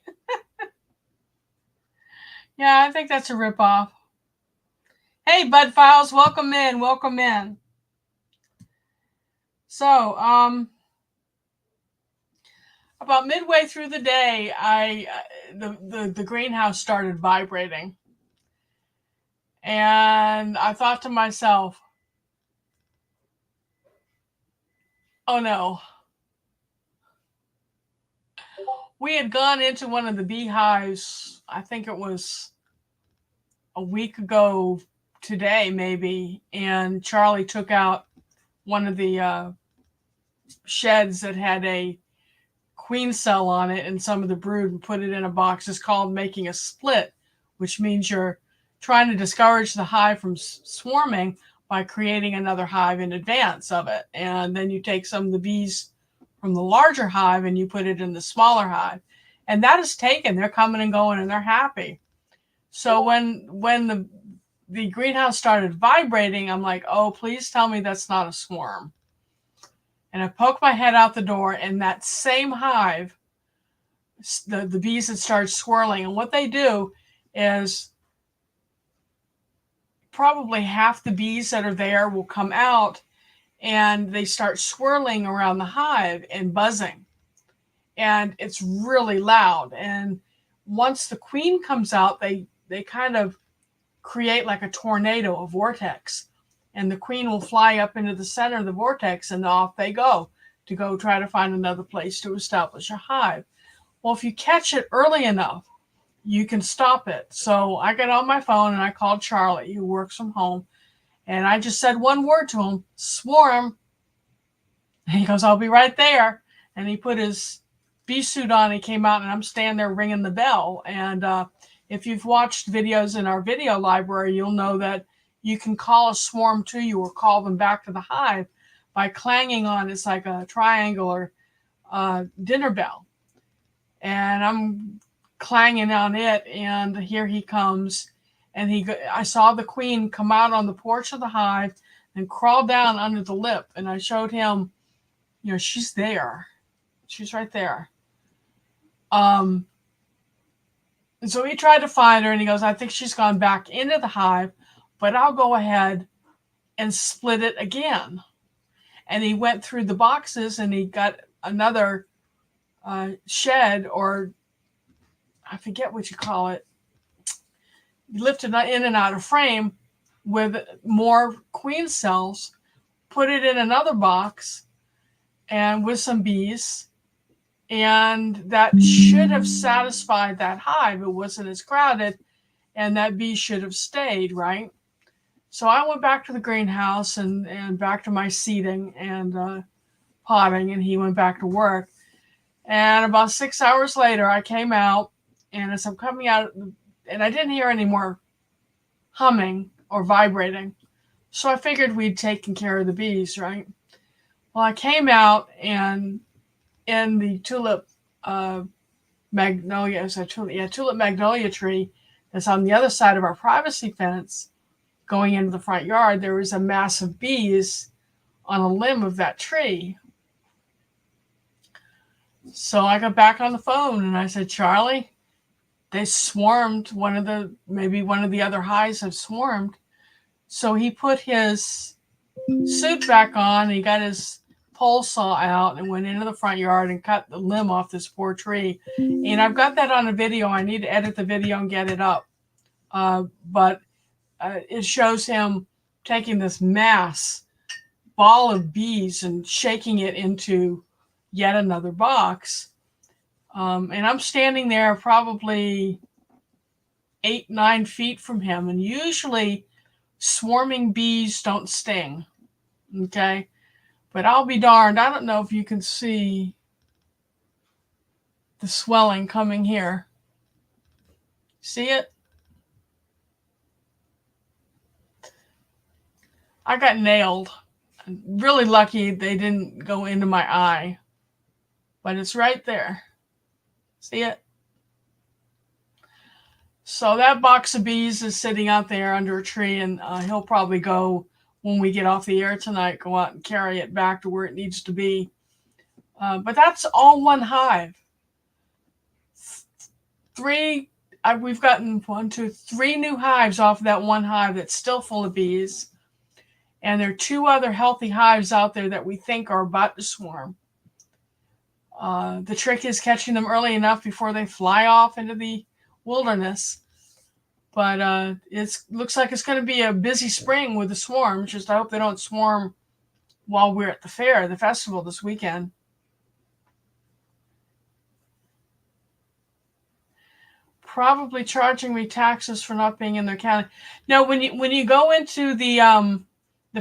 Yeah, I think that's a ripoff. Hey, Bud Files, welcome in, welcome in. So, about midway through the day, the greenhouse started vibrating, and I thought to myself, "Oh no." We had gone into one of the beehives, I think it was a week ago today, maybe, and Charlie took out one of the sheds that had a queen cell on it and some of the brood and put it in a box. It's called making a split, which means you're trying to discourage the hive from swarming by creating another hive in advance of it. And then you take some of the bees from the larger hive and you put it in the smaller hive. And that is taken. They're coming and going and they're happy. So when the greenhouse started vibrating, I'm like, oh, please tell me that's not a swarm. And I poked my head out the door, and that same hive, the bees had started swirling. And what they do is probably half the bees that are there will come out, and they start swirling around the hive and buzzing. And it's really loud. And once the queen comes out, they kind of create like a tornado, a vortex. And the queen will fly up into the center of the vortex, and off they go to go try to find another place to establish a hive. Well, if you catch it early enough, you can stop it. So I got on my phone and I called Charlie, who works from home, and I just said one word to him, swarm. And he goes, I'll be right there. And he put his bee suit on. He came out, and I'm standing there ringing the bell. And if you've watched videos in our video library, you'll know that you can call a swarm to you or call them back to the hive by clanging on, it's like a triangular dinner bell. And I'm clanging on it, and here he comes. And I saw the queen come out on the porch of the hive and crawl down under the lip. And I showed him, she's there. She's right there. And so he tried to find her, and he goes, I think she's gone back into the hive, but I'll go ahead and split it again. And he went through the boxes, and he got another shed, or I forget what you call it. He lifted it in and out of frame with more queen cells, put it in another box, and with some bees, and that should have satisfied that hive. It wasn't as crowded, and that bee should have stayed, right? So I went back to the greenhouse and back to my seeding and potting, and he went back to work. And about 6 hours later, I came out, and as I'm coming out, and I didn't hear any more humming or vibrating. So I figured we'd taken care of the bees, right? Well, I came out, and in the tulip magnolia, tulip magnolia tree that's on the other side of our privacy fence going into the front yard, there was a mass of bees on a limb of that tree. So I got back on the phone and I said, Charlie, they swarmed maybe one of the other hives have swarmed. So he put his suit back on, and he got his pole saw out and went into the front yard and cut the limb off this poor tree. And I've got that on a video. I need to edit the video and get it up. But it shows him taking this mass ball of bees and shaking it into yet another box. And I'm standing there probably 8-9 feet from him. And usually swarming bees don't sting. Okay. But I'll be darned. I don't know if you can see the swelling coming here. See it? I got nailed. I'm really lucky they didn't go into my eye. But it's right there. See it? So that box of bees is sitting out there under a tree, and he'll probably go, when we get off the air tonight, go out and carry it back to where it needs to be. But that's all one hive. We've gotten 3 new hives off of that one hive that's still full of bees. And there are 2 other healthy hives out there that we think are about to swarm. The trick is catching them early enough before they fly off into the wilderness. But it looks like it's going to be a busy spring with the swarms. Just I hope they don't swarm while we're at the fair, the festival this weekend. Probably charging me taxes for not being in their county. Now, when you go into the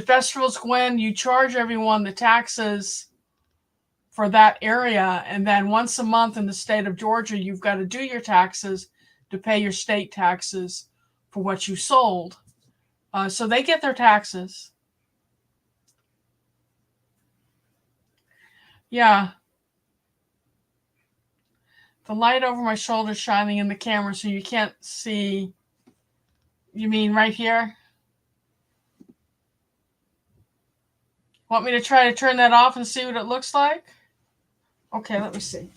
festivals, Gwen, you charge everyone the taxes for that area, and then once a month in the state of Georgia, you've got to do your taxes to pay your state taxes for what you sold. So they get their taxes. Yeah. The light over my shoulder shining in the camera so you can't see. You mean right here? Want me to try to turn that off and see what it looks like? Okay, let me see.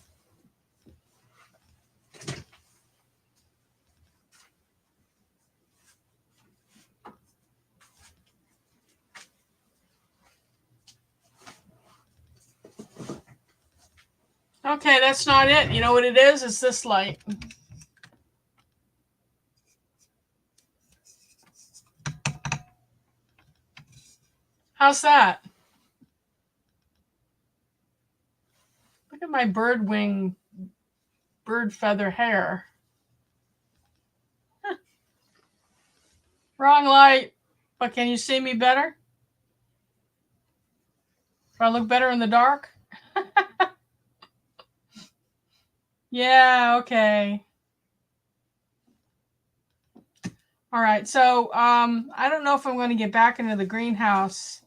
Okay, that's not it. You know what it is? It's this light. How's that? Look at my bird feather hair. Huh. Wrong light. But can you see me better? Do I look better in the dark? Yeah, okay. All right, so I don't know if I'm going to get back into the greenhouse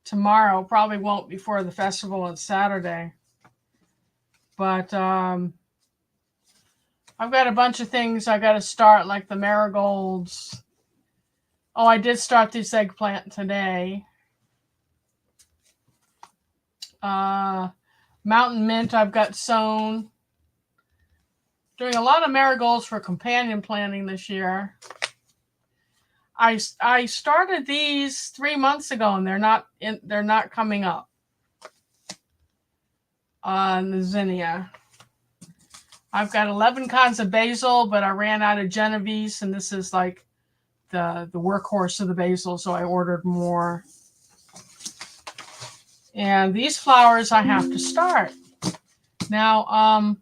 tomorrow. Probably won't before the festival on Saturday. But I've got a bunch of things I got to start, like the marigolds. Oh, I did start this eggplant today. Mountain mint I've got sown. Doing a lot of marigolds for companion planting this year. I started these 3 months ago, and they're not coming up on the zinnia. I've got 11 kinds of basil, but I ran out of Genovese, and this is like the workhorse of the basil, so I ordered more. And these flowers I have to start. Now,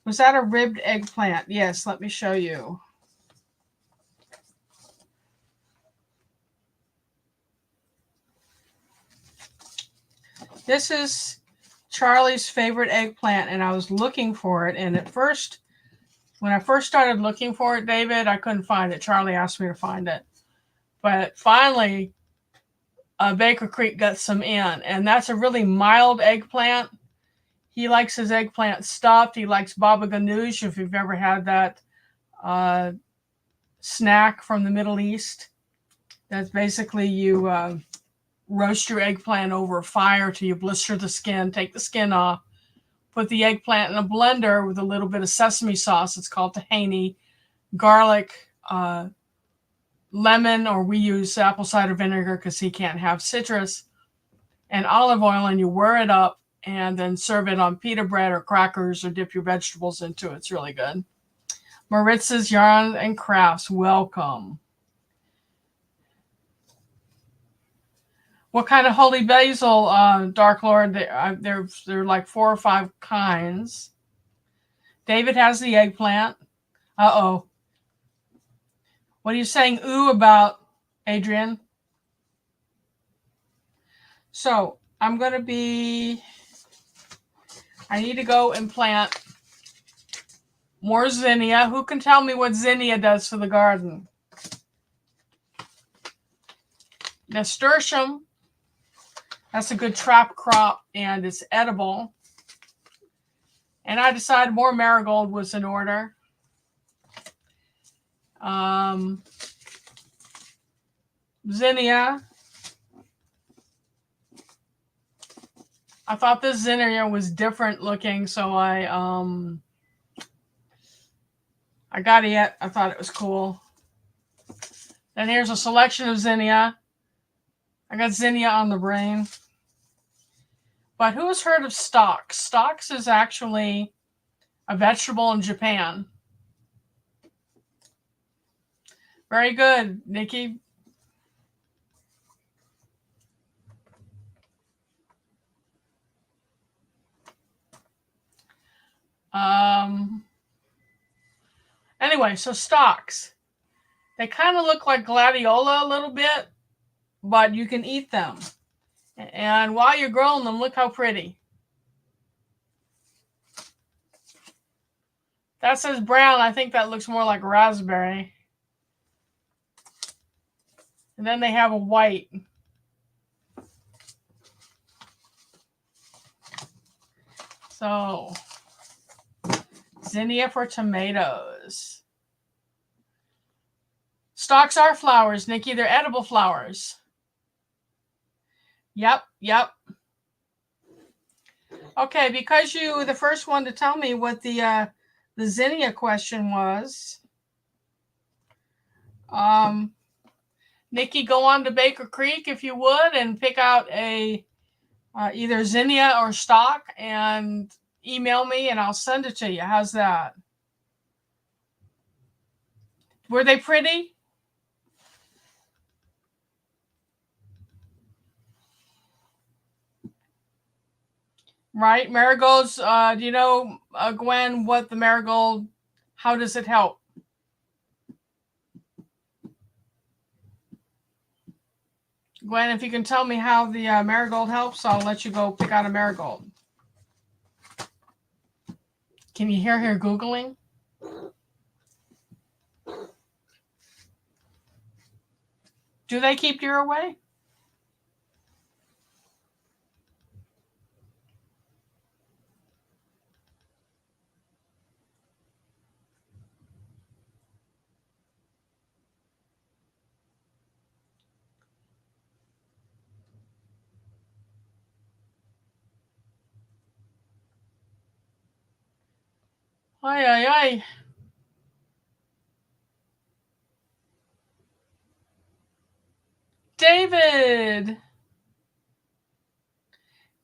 was that a ribbed eggplant? Yes, let me show you. This is Charlie's favorite eggplant, and I was looking for it. And at first, when I first started looking for it, David, I couldn't find it. Charlie asked me to find it. But finally, Baker Creek got some in, and that's a really mild eggplant. He likes his eggplant stuffed. He likes baba ganoush, if you've ever had that snack from the Middle East. That's basically you roast your eggplant over a fire till you blister the skin, take the skin off, put the eggplant in a blender with a little bit of sesame sauce. It's called tahini, garlic, lemon, or we use apple cider vinegar because he can't have citrus, and olive oil, and you whir it up and then serve it on pita bread or crackers or dip your vegetables into it. It's really good. Maritz's Yarn and Crafts, welcome. What kind of holy basil, Dark Lord? There are like 4 or 5 kinds. David has the eggplant. Uh-oh. What are you saying ooh about, Adrian? So I'm going to be... I need to go and plant more zinnia. Who can tell me what zinnia does for the garden? Nasturtium. That's a good trap crop, and it's edible. And I decided more marigold was in order. Zinnia. I thought this zinnia was different looking, so I got it. I thought it was cool. And here's a selection of zinnia. I got zinnia on the brain. But who has heard of stocks? Stocks is actually a vegetable in Japan. Very good, Nikki. Anyway, so stocks. They kind of look like gladiola a little bit, but you can eat them. And while you're growing them, look how pretty. That says brown. I think that looks more like raspberry. And then they have a white. So, zinnia for tomatoes. Stalks are flowers, Nikki. They're edible flowers. Yep. Okay, because you were the first one to tell me what the zinnia question was. Nikki, go on to Baker Creek if you would and pick out a either zinnia or stock and email me and I'll send it to you. How's that? Were they pretty? Right, marigolds. Do you know, Gwen, what the marigold? How does it help? Gwen, if you can tell me how the marigold helps, I'll let you go pick out a marigold. Can you hear her Googling? Do they keep deer away? Ay. David!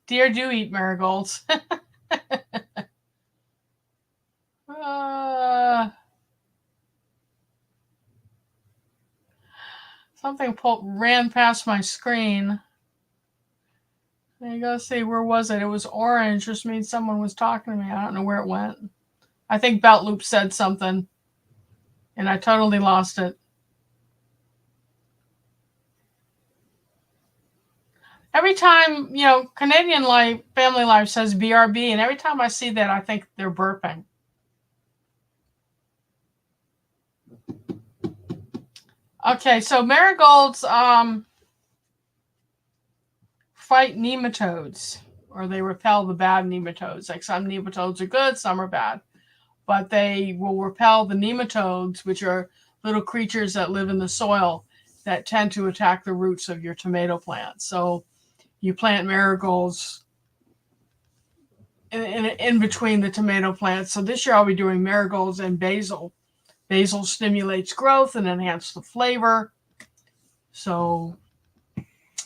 Deer do eat marigolds. Something ran past my screen. You gotta see, where was it? It was orange, which means someone was talking to me. I don't know where it went. I think Belt Loop said something, and I totally lost it. Every time, Canadian Life, Family Life says BRB, and every time I see that, I think they're burping. Okay, so marigolds fight nematodes, or they repel the bad nematodes. Like some nematodes are good, some are bad. But they will repel the nematodes, which are little creatures that live in the soil that tend to attack the roots of your tomato plant. So you plant marigolds in between the tomato plants. So this year I'll be doing marigolds and basil. Basil stimulates growth and enhances the flavor. So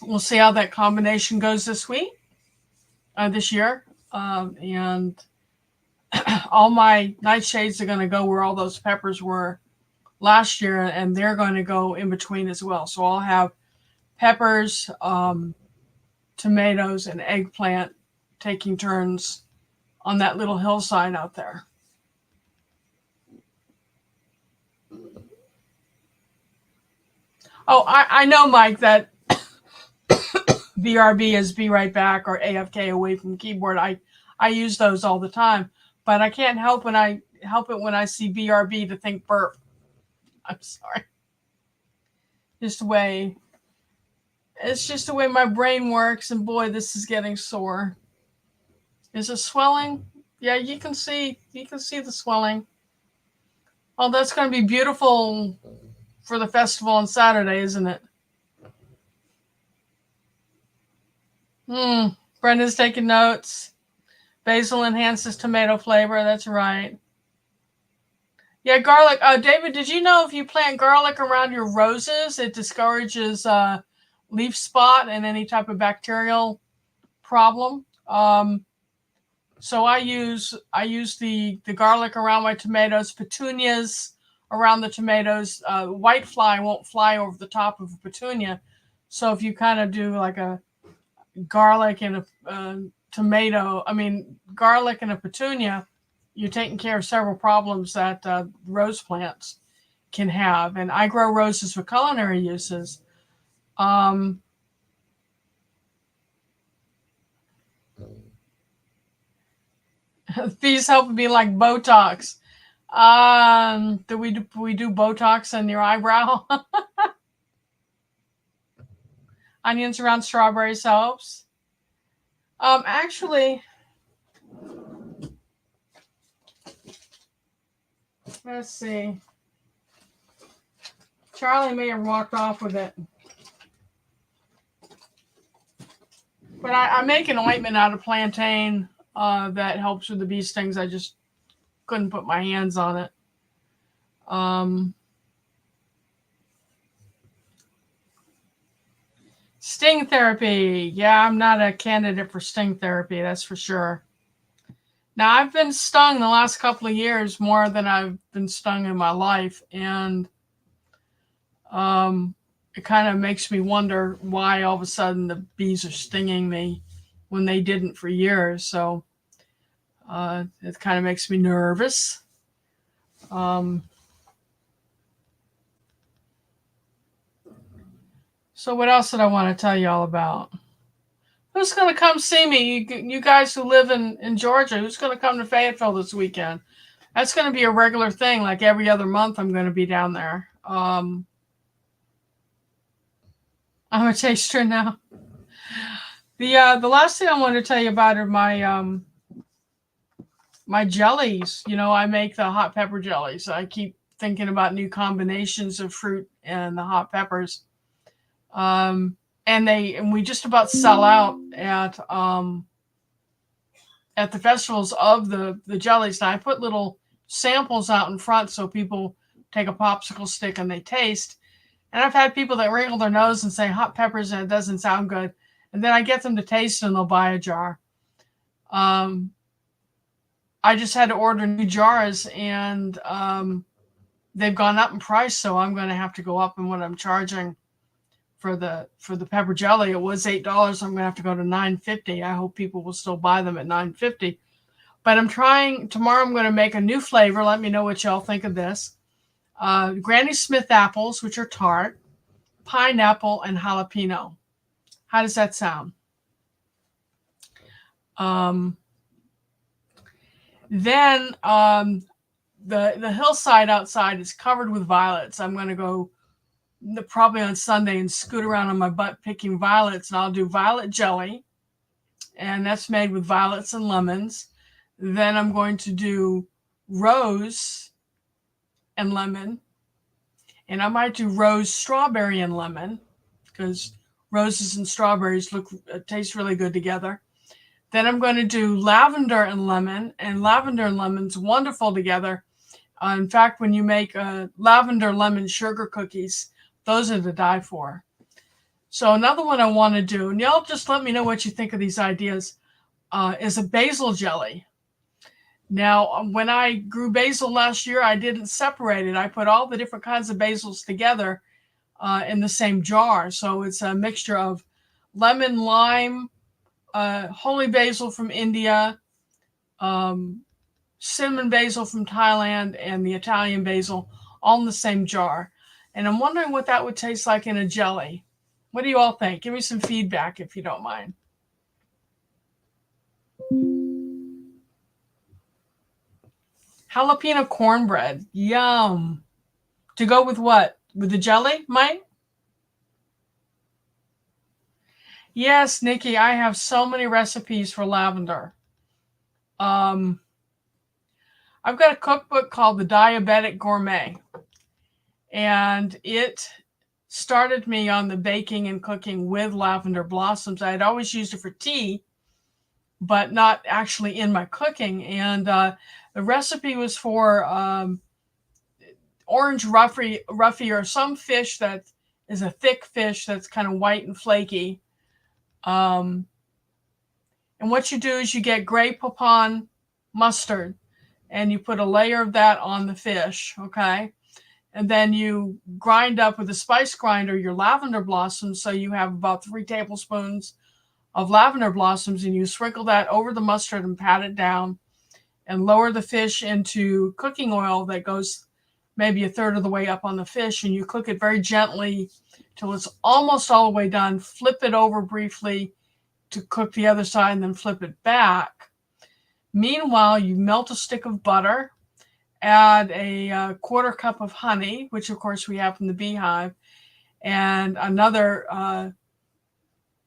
we'll see how that combination goes this year. And all my nightshades are going to go where all those peppers were last year, and they're going to go in between as well. So I'll have peppers, tomatoes, and eggplant taking turns on that little hillside out there. Oh, I know, Mike, that BRB is be right back or AFK away from keyboard. I use those all the time, but I can't help it when I see BRB to think burp. I'm sorry. It's just the way my brain works, and boy, this is getting sore. Is it swelling? Yeah, you can see the swelling. Oh, that's going to be beautiful for the festival on Saturday, isn't it? Brenda's taking notes. Basil enhances tomato flavor. That's right. Yeah, garlic. David, did you know if you plant garlic around your roses, it discourages leaf spot and any type of bacterial problem? So I use the garlic around my tomatoes, petunias around the tomatoes. White fly won't fly over the top of a petunia. So if you kind of do like a garlic and a garlic and a petunia, you're taking care of several problems that rose plants can have. And I grow roses for culinary uses. These help me like Botox. Do we do Botox in your eyebrow? Onions around strawberries helps. Actually, let's see. Charlie may have walked off with it. But I make an ointment out of plantain that helps with the bee stings. I just couldn't put my hands on it. Sting therapy. Yeah, I'm not a candidate for sting therapy, that's for sure. Now, I've been stung the last couple of years more than I've been stung in my life. And it kind of makes me wonder why all of a sudden the bees are stinging me when they didn't for years. So it kind of makes me nervous. So what else did I want to tell you all about? Who's going to come see me? You guys who live in Georgia, who's going to come to Fayetteville this weekend? That's going to be a regular thing. Like every other month, I'm going to be down there. I'm a taster now. The last thing I want to tell you about are my my jellies. I make the hot pepper jellies. I keep thinking about new combinations of fruit and the hot peppers. And we just about sell out at the festivals of the jellies. Now I put little samples out in front so people take a popsicle stick and they taste. And I've had people that wrinkle their nose and say hot peppers and it doesn't sound good. And then I get them to taste and they'll buy a jar. I just had to order new jars and they've gone up in price. So I'm going to have to go up in what I'm charging for the pepper jelly. It was $8. I'm gonna have to go to $9.50. I hope people will still buy them at $9.50. But I'm trying tomorrow. I'm gonna make a new flavor. Let me know what y'all think of this. Granny Smith apples, which are tart, pineapple, and jalapeno. How does that sound? Then the hillside outside is covered with violets. I'm going to go probably on Sunday and scoot around on my butt picking violets, and I'll do violet jelly, and that's made with violets and lemons. Then I'm going to do rose and lemon, and I might do rose, strawberry, and lemon because roses and strawberries taste really good together. Then I'm going to do lavender and lemon, and lavender and lemon's wonderful together. In fact, when you make lavender lemon sugar cookies, those are to die for. So another one I want to do, and y'all just let me know what you think of these ideas, is a basil jelly. Now, when I grew basil last year, I didn't separate it. I put all the different kinds of basils together in the same jar. So it's a mixture of lemon, lime, holy basil from India, cinnamon basil from Thailand, and the Italian basil all in the same jar. And I'm wondering what that would taste like in a jelly. What do you all think? Give me some feedback if you don't mind. Jalapeno cornbread. Yum. To go with what? With the jelly, Mike? Yes, Nikki, I have so many recipes for lavender. I've got a cookbook called The Diabetic Gourmet, and it started me on the baking and cooking with lavender blossoms. I had always used it for tea, but not actually in my cooking. And the recipe was for orange ruffy, or some fish that is a thick fish that's kind of white and flaky. And what you do is you get Grey Poupon mustard, and you put a layer of that on the fish, okay? And then you grind up with a spice grinder your lavender blossoms, so you have about 3 tablespoons of lavender blossoms, and you sprinkle that over the mustard and pat it down, and lower the fish into cooking oil that goes maybe 1/3 of the way up on the fish, and you cook it very gently till it's almost all the way done. Flip it over briefly to cook the other side, and then flip it back. Meanwhile, you melt a stick of butter, add a 1/4 cup of honey, which of course we have from the beehive, and another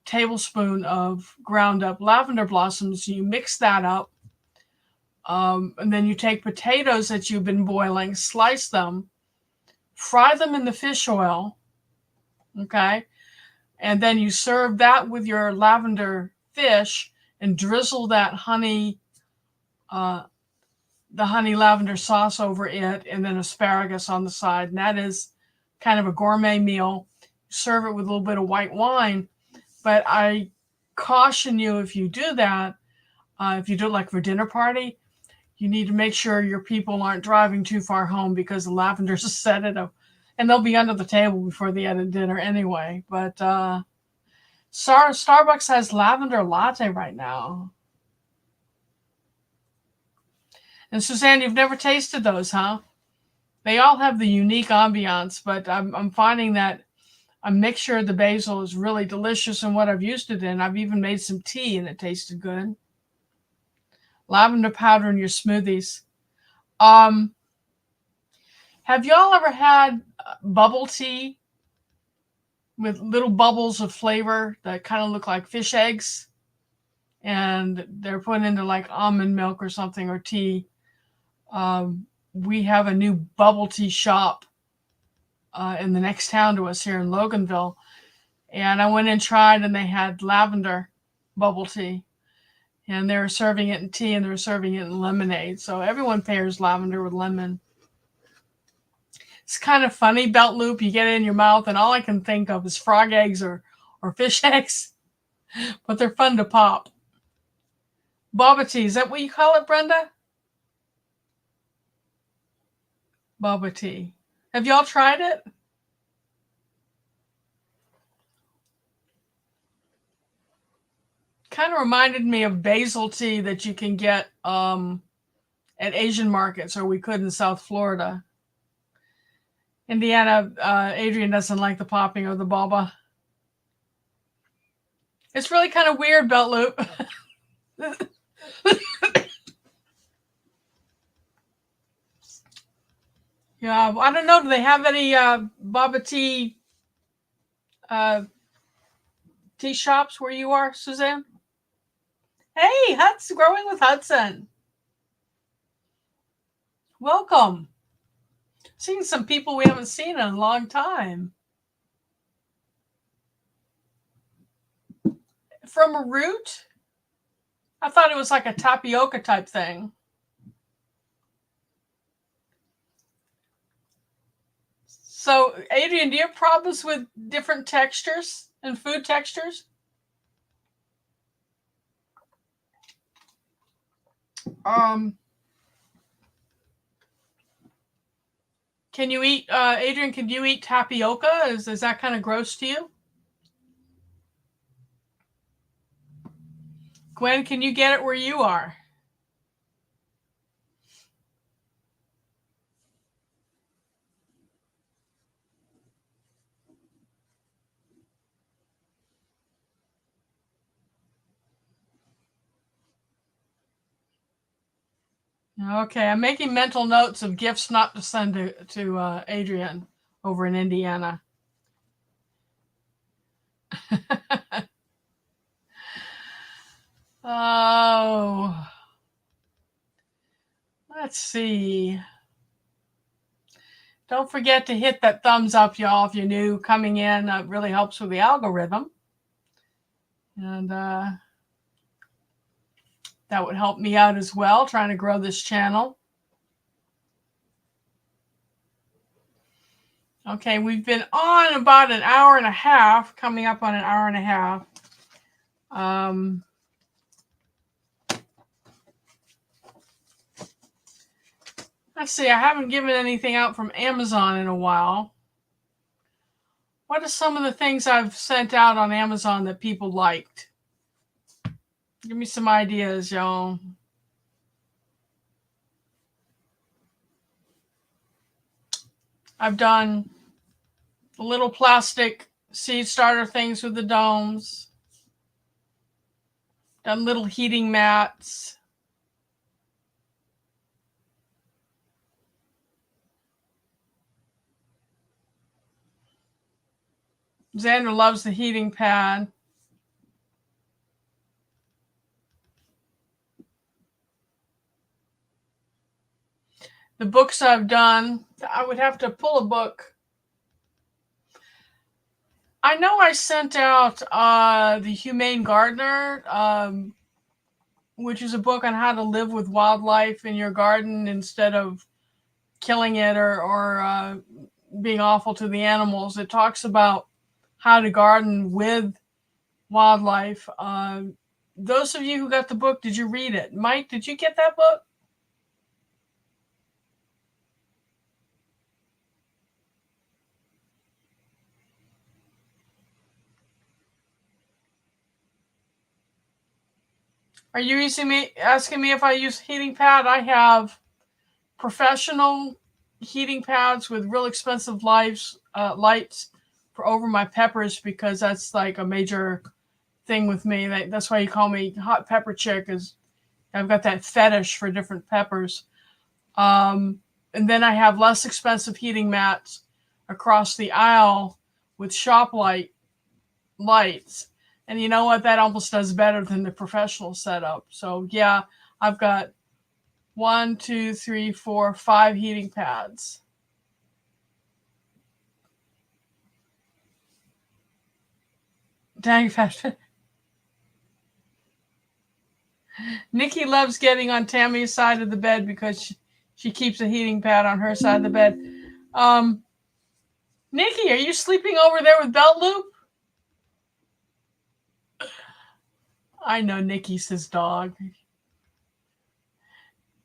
tablespoon of ground up lavender blossoms. You mix that up, and then you take potatoes that you've been boiling, slice them, fry them in the fish oil, okay? And then you serve that with your lavender fish and drizzle that honey, the honey lavender sauce over it, and then asparagus on the side. And that is kind of a gourmet meal. Serve it with a little bit of white wine. But I caution you, if you do that, if you do it like for dinner party, you need to make sure your people aren't driving too far home, because the lavender's a sedative, and they'll be under the table before they had dinner anyway. But Starbucks has lavender latte right now. And Suzanne, you've never tasted those, huh? They all have the unique ambiance, but I'm finding that a mixture of the basil is really delicious in what I've used it in. I've even made some tea and it tasted good. Lavender powder in your smoothies. Have y'all ever had bubble tea with little bubbles of flavor that kind of look like fish eggs? And they're put into like almond milk or something, or tea. We have a new bubble tea shop in the next town to us here in Loganville. And I went and tried, and they had lavender bubble tea. And they were serving it in tea, and they were serving it in lemonade. So everyone pairs lavender with lemon. It's kind of funny, belt loop. You get it in your mouth, and all I can think of is frog eggs or fish eggs. But they're fun to pop. Boba tea, is that what you call it, Brenda? Boba tea. Have y'all tried it? Kind of reminded me of basil tea that you can get at Asian markets, or we could in South Florida. Indiana, Adrian doesn't like the popping of the boba. It's really kind of weird, Belt Loop. Yeah, I don't know. Do they have any boba tea tea shops where you are, Suzanne? Hey, Hudson, growing with Hudson. Welcome. Seeing some people we haven't seen in a long time. From a root? I thought it was like a tapioca type thing. So, Adrian, do you have problems with different textures and food textures? Can you eat, Adrian, can you eat tapioca? Is that kind of gross to you? Gwen, can you get it where you are? Okay, I'm making mental notes of gifts not to send to Adrian over in Indiana. Oh, let's see. Don't forget to hit that thumbs up, y'all, if you're new coming in. It really helps with the algorithm. And that would help me out as well, trying to grow this channel. Okay, we've been on about an hour and a half, coming up on an hour and a half. Let's see, I haven't given anything out from Amazon in a while. What are some of the things I've sent out on Amazon that people liked? Give me some ideas, y'all. I've done little plastic seed starter things with the domes. Done little heating mats. Xander loves the heating pad. The books I've done, I would have to pull a book. I know I sent out The Humane Gardener, which is a book on how to live with wildlife in your garden instead of killing it or being awful to the animals. It talks about how to garden with wildlife. Those of you who got the book, did you read it? Mike, did you get that book? Are you asking me if I use heating pad? I have professional heating pads with real expensive lights for over my peppers, because that's like a major thing with me. That's why you call me hot pepper chick, is I've got that fetish for different peppers. And then I have less expensive heating mats across the aisle with shop lights. And you know what? That almost does better than the professional setup. So yeah, I've got 1, 2, 3, 4, 5 heating pads. Dang fat. Nikki loves getting on Tammy's side of the bed because she keeps a heating pad on her side of the bed. Nikki, are you sleeping over there with Belt Loop? I know Nikki's his dog.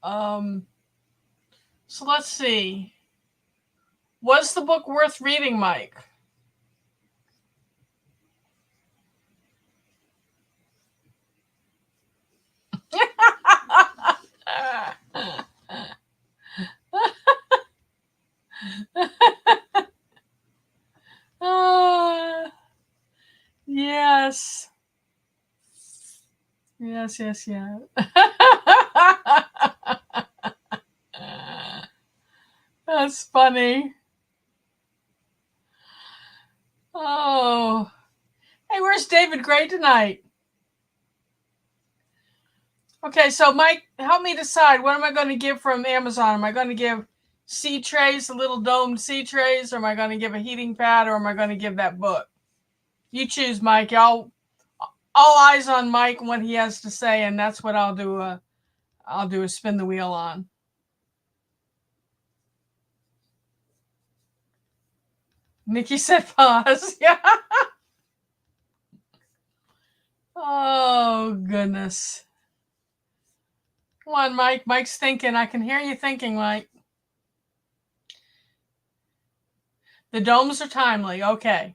So let's see. Was the book worth reading, Mike? Yes. Yes, yes, yes. That's funny. Oh. Hey, where's David Gray tonight? Okay, so Mike, help me decide. What am I going to give from Amazon? Am I going to give seed trays, the little domed seed trays, or am I going to give a heating pad, or am I going to give that book? You choose, Mike. All eyes on Mike and what he has to say, and that's what I'll do. I'll do a spin the wheel on. Nikki said pause. Yeah. Oh goodness. Come on, Mike. Mike's thinking. I can hear you thinking, Mike. The domes are timely. Okay.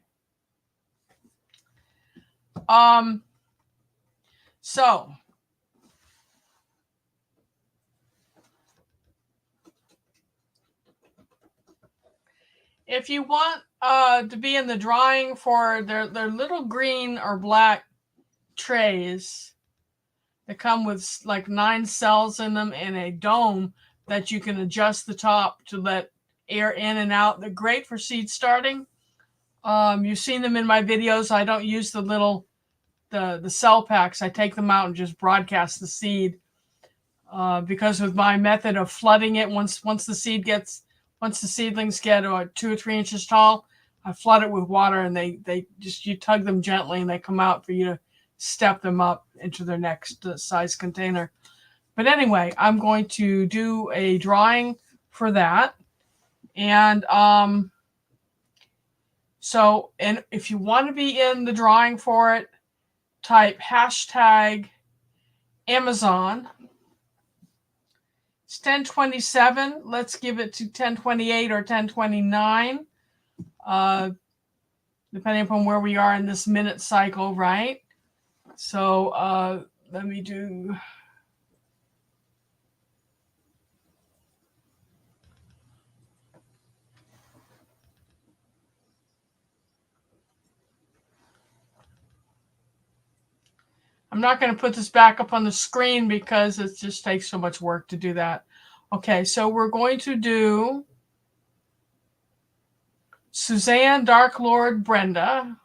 So if you want to be in the drawing for their little green or black trays that come with like 9 cells in them and a dome that you can adjust the top to let air in and out. They're great for seed starting. You've seen them in my videos. I don't use the little the cell packs. I take them out and just broadcast the seed because with my method of flooding it, once the seedlings get 2 or 3 inches tall, I flood it with water, and they just, you tug them gently and they come out for you to step them up into their next size container. But anyway, I'm going to do a drawing for that. And so, and if you want to be in the drawing for it, type hashtag Amazon. It's 1027. Let's give it to 1028 or 1029, depending upon where we are in this minute cycle, right? So let me do. I'm not going to put this back up on the screen because it just takes so much work to do that. Okay, so we're going to do Suzanne, Dark Lord, Brenda.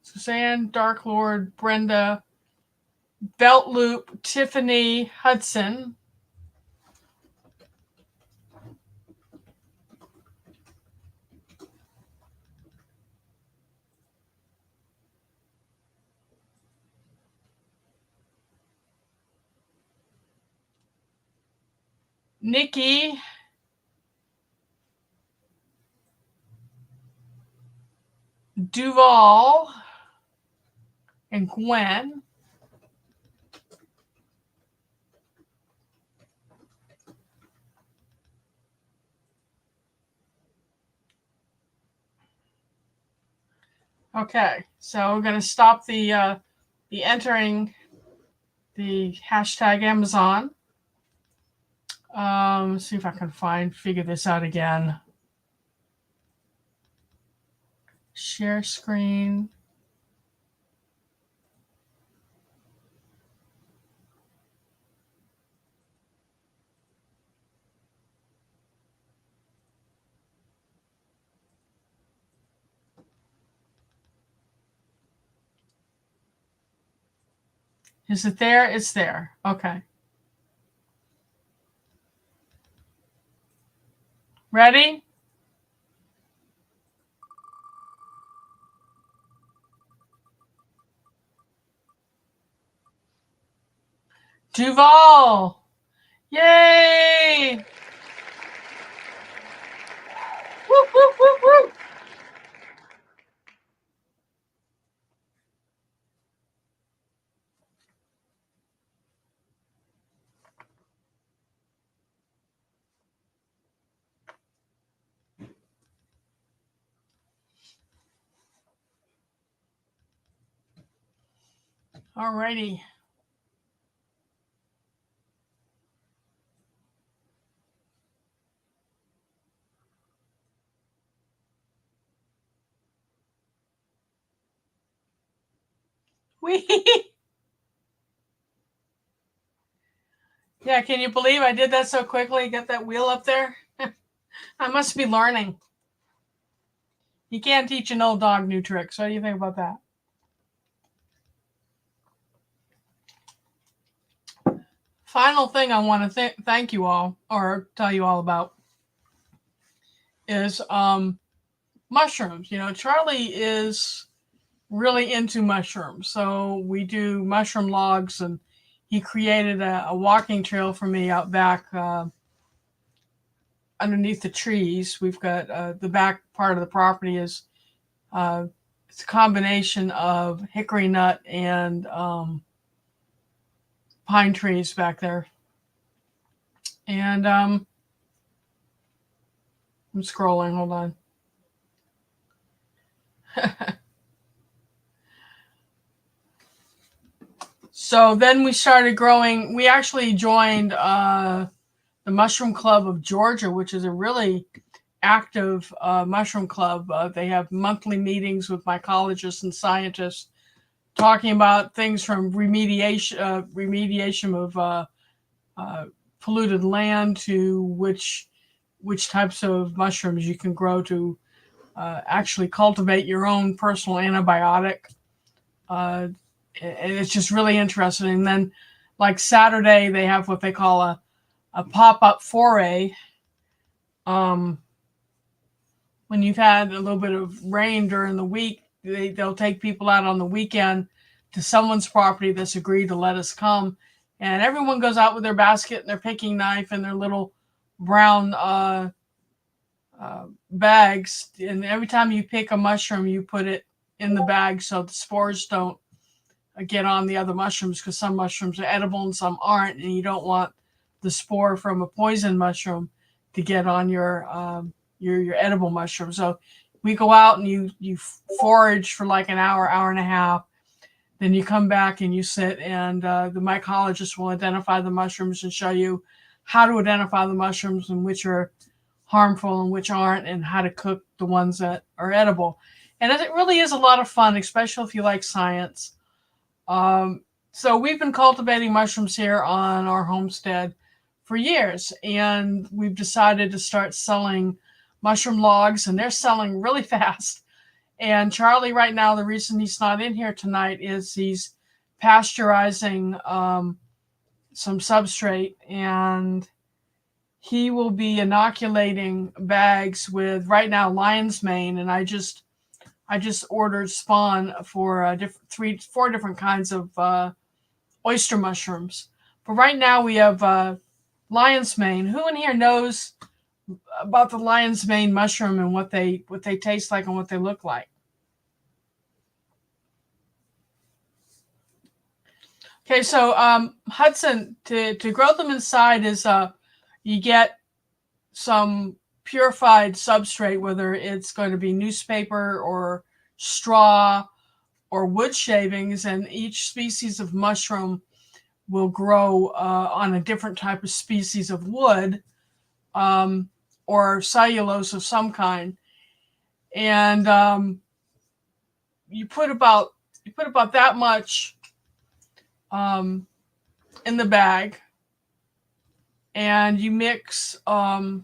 Suzanne, Dark Lord, Brenda, Belt Loop, Tiffany, Hudson. Nikki, Duval, and Gwen. Okay, so we're going to stop the entering the hashtag Amazon. Let's see if I can figure this out again. Share screen. Is it there? It's there. Okay. Ready? Duval. Yay! Woo, woo, woo, woo. Alrighty. We Yeah, can you believe I did that so quickly? Get that wheel up there? I must be learning. You can't teach an old dog new tricks. What do you think about that? Final thing I want to thank you all or tell you all about is mushrooms. You know, Charlie is really into mushrooms. So we do mushroom logs, and he created a walking trail for me out back underneath the trees. We've got the back part of the property is it's a combination of hickory nut and pine trees back there. And I'm scrolling, hold on. So then we started growing. We actually joined the Mushroom Club of Georgia, which is a really active mushroom club. They have monthly meetings with mycologists and scientists talking about things from remediation of polluted land to which types of mushrooms you can grow to actually cultivate your own personal antibiotic. And it's just really interesting. And then, like Saturday, they have what they call a pop-up foray. When you've had a little bit of rain during the week, they'll take people out on the weekend to someone's property that's agreed to let us come. And everyone goes out with their basket and their picking knife and their little brown bags. And every time you pick a mushroom, you put it in the bag so the spores don't get on the other mushrooms, because some mushrooms are edible and some aren't. And you don't want the spore from a poison mushroom to get on your edible mushroom. So we go out and you forage for like an hour, hour and a half. Then you come back and you sit, and the mycologist will identify the mushrooms and show you how to identify the mushrooms and which are harmful and which aren't, and how to cook the ones that are edible. And it really is a lot of fun, especially if you like science. So we've been cultivating mushrooms here on our homestead for years, and we've decided to start selling mushroom logs, and they're selling really fast. And Charlie, right now, the reason he's not in here tonight is he's pasteurizing some substrate, and he will be inoculating bags with, right now, lion's mane. And I just ordered spawn for 4 different kinds of oyster mushrooms. But right now we have lion's mane. Who in here knows about the lion's mane mushroom and what they taste like and what they look like? Okay, so Hudson, to grow them inside is you get some purified substrate, whether it's going to be newspaper or straw or wood shavings, and each species of mushroom will grow on a different type of species of wood or cellulose of some kind. And you put about that much in the bag, and you mix a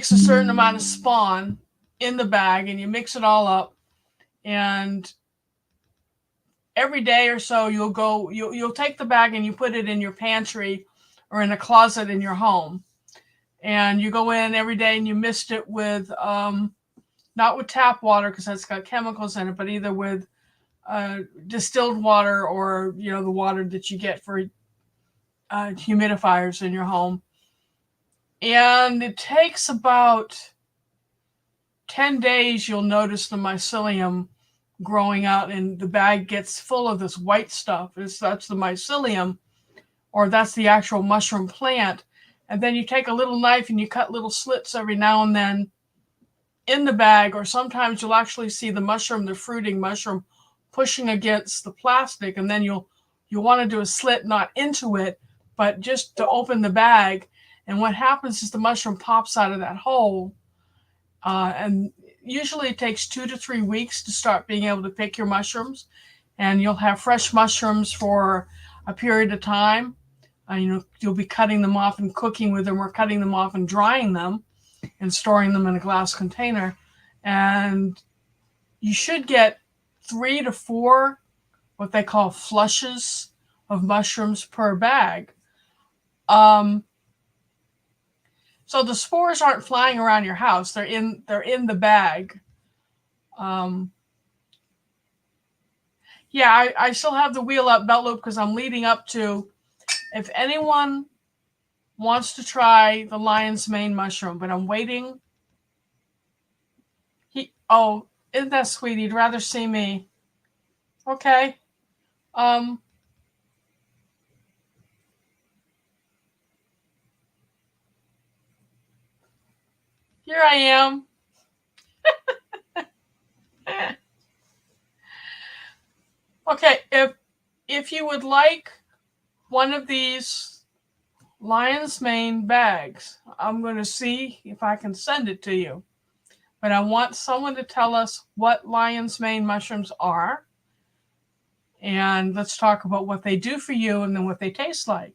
certain amount of spawn in the bag, and you mix it all up. And every day or so, you'll take the bag and you put it in your pantry or in a closet in your home. And you go in every day and you mist it with not with tap water, because that's got chemicals in it, but either with distilled water, or the water that you get for humidifiers in your home. And it takes about 10 days. You'll notice the mycelium growing out, and the bag gets full of this white stuff. That's the mycelium, or that's the actual mushroom plant. And then you take a little knife and you cut little slits every now and then in the bag, or sometimes you'll actually see the mushroom, the fruiting mushroom, pushing against the plastic, and then you'll want to do a slit, not into it, but just to open the bag. And what happens is the mushroom pops out of that hole, and usually it takes 2 to 3 weeks to start being able to pick your mushrooms, and you'll have fresh mushrooms for a period of time. You'll be cutting them off and cooking with them, or cutting them off and drying them and storing them in a glass container. And you should get 3 to 4 what they call flushes of mushrooms per bag. So the spores aren't flying around your house; they're in the bag. Yeah, I still have the wheel up belt loop because I'm leading up to, if anyone wants to try the lion's mane mushroom, but I'm waiting. Oh, isn't that sweet? He'd rather see me. Okay. Here I am. Okay, if you would like one of these lion's mane bags, I'm going to see if I can send it to you. But I want someone to tell us what lion's mane mushrooms are. And let's talk about what they do for you and then what they taste like.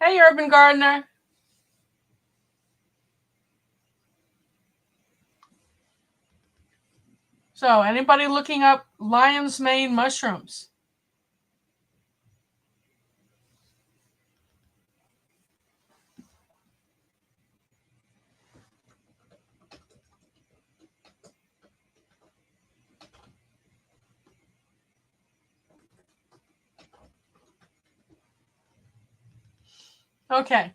Hey, Urban Gardener. So, anybody looking up lion's mane mushrooms? Okay.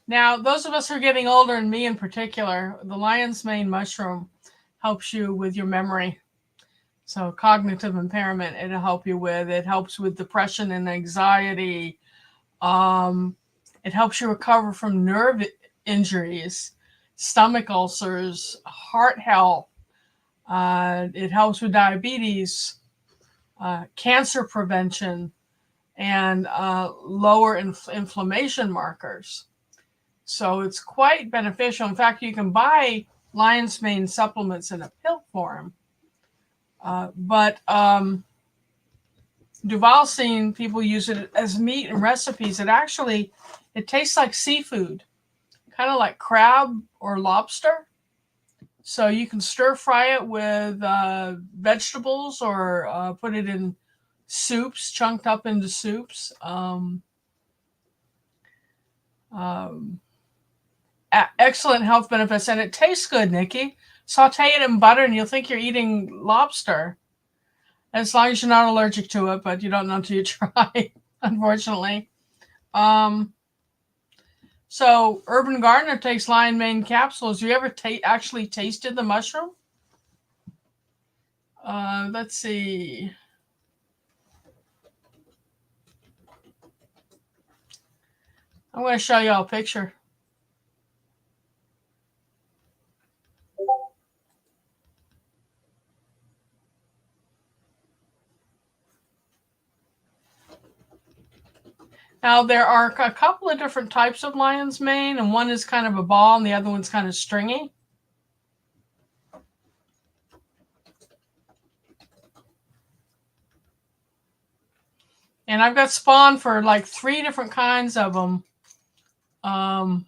Now, those of us who are getting older, and me in particular, the lion's mane mushroom helps you with your memory. So cognitive impairment, it'll help you with. It helps with depression and anxiety. It helps you recover from nerve injuries, stomach ulcers, heart health. It helps with diabetes, cancer prevention, and lower inflammation markers. So it's quite beneficial. In fact, you can buy lion's mane supplements in a pill form. But Duval's seen people use it as meat in recipes. It tastes like seafood, kind of like crab or lobster. So you can stir fry it with vegetables, or put it in soups, chunked up into soups. Excellent health benefits, and it tastes good, Nikki. Saute it in butter and you'll think you're eating lobster, as long as you're not allergic to it, but you don't know until you try, unfortunately. So Urban Gardener takes lion mane capsules. You ever actually tasted the mushroom? Let's see. I'm going to show you all a picture. Now, there are a couple of different types of lion's mane, and one is kind of a ball and the other one's kind of stringy. And I've got spawn for like 3 different kinds of them. I'm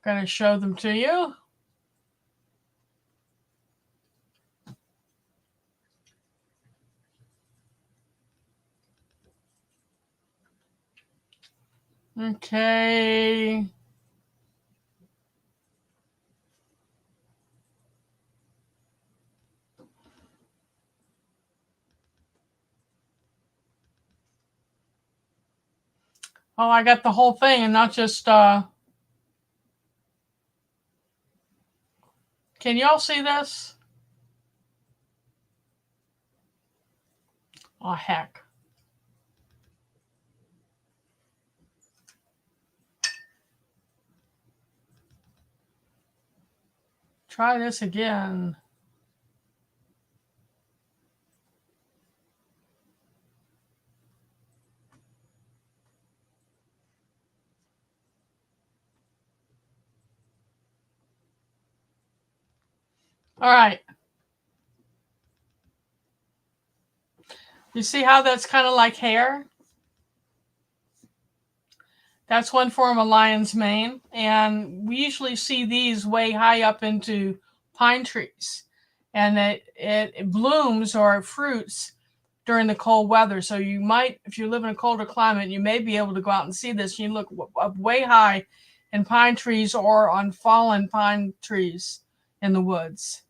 going to show them to you. Okay. Oh, I got the whole thing and not just... Can you all see this? Oh, heck. Try this again. All right. You see how that's kind of like hair? That's one form of lion's mane. And we usually see these way high up into pine trees. And it blooms or fruits during the cold weather. So you might, if you live in a colder climate, you may be able to go out and see this. You look up way high in pine trees or on fallen pine trees in the woods.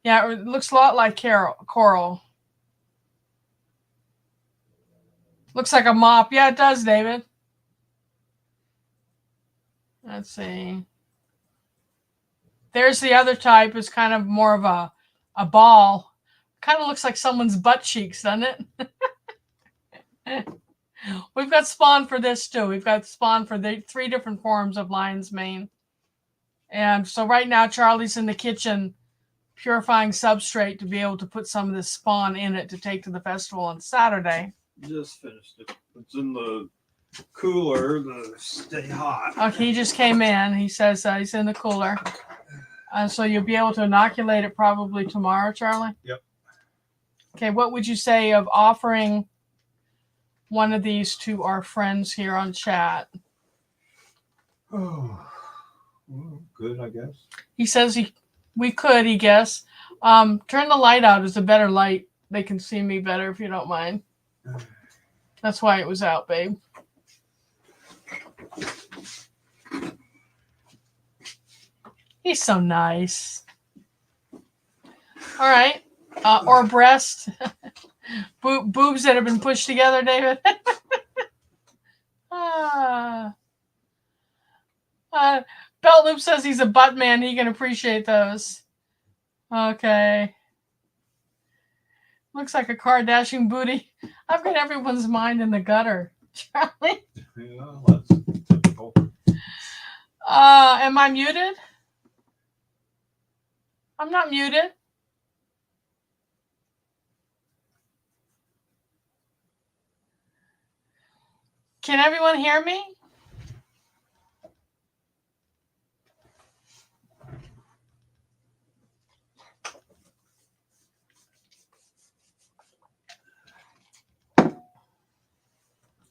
Yeah, it looks a lot like coral. Looks like a mop. Yeah, it does, David. Let's see. There's the other type. It's kind of more of a ball. Kind of looks like someone's butt cheeks, doesn't it? We've got spawn for this too. We've got spawn for the 3 different forms of lion's mane. And so right now Charlie's in the kitchen purifying substrate to be able to put some of this spawn in it to take to the festival on Saturday. Just finished it. It's in the cooler to stay hot. Okay, he just came in. He says he's in the cooler. So you'll be able to inoculate it probably tomorrow, Charlie? Yep. Okay, what would you say of offering one of these to our friends here on chat? Oh, well, good, I guess. He says we could, he guess. Turn the light out. It's a better light. They can see me better if you don't mind. That's why it was out, babe. He's so nice. All right. Or breast. Boobs that have been pushed together, David. Belt Loop says he's a butt man. He can appreciate those. Okay. Looks like a Kardashian booty. I've got everyone's mind in the gutter. Charlie? Yeah, that's typical. Am I muted? I'm not muted. Can everyone hear me?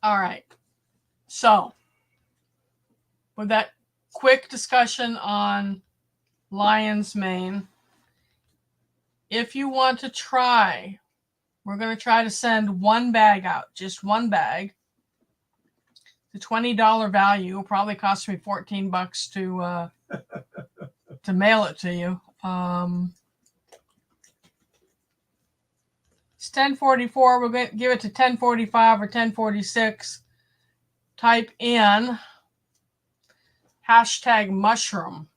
All right. So, with that quick discussion on lion's mane, if you want to try, we're going to try to send one bag out, just one bag. The $20 value will probably cost me $14 to mail it to you. It's 1044. We're going to give it to 1045 or 1046. Type in #mushroom.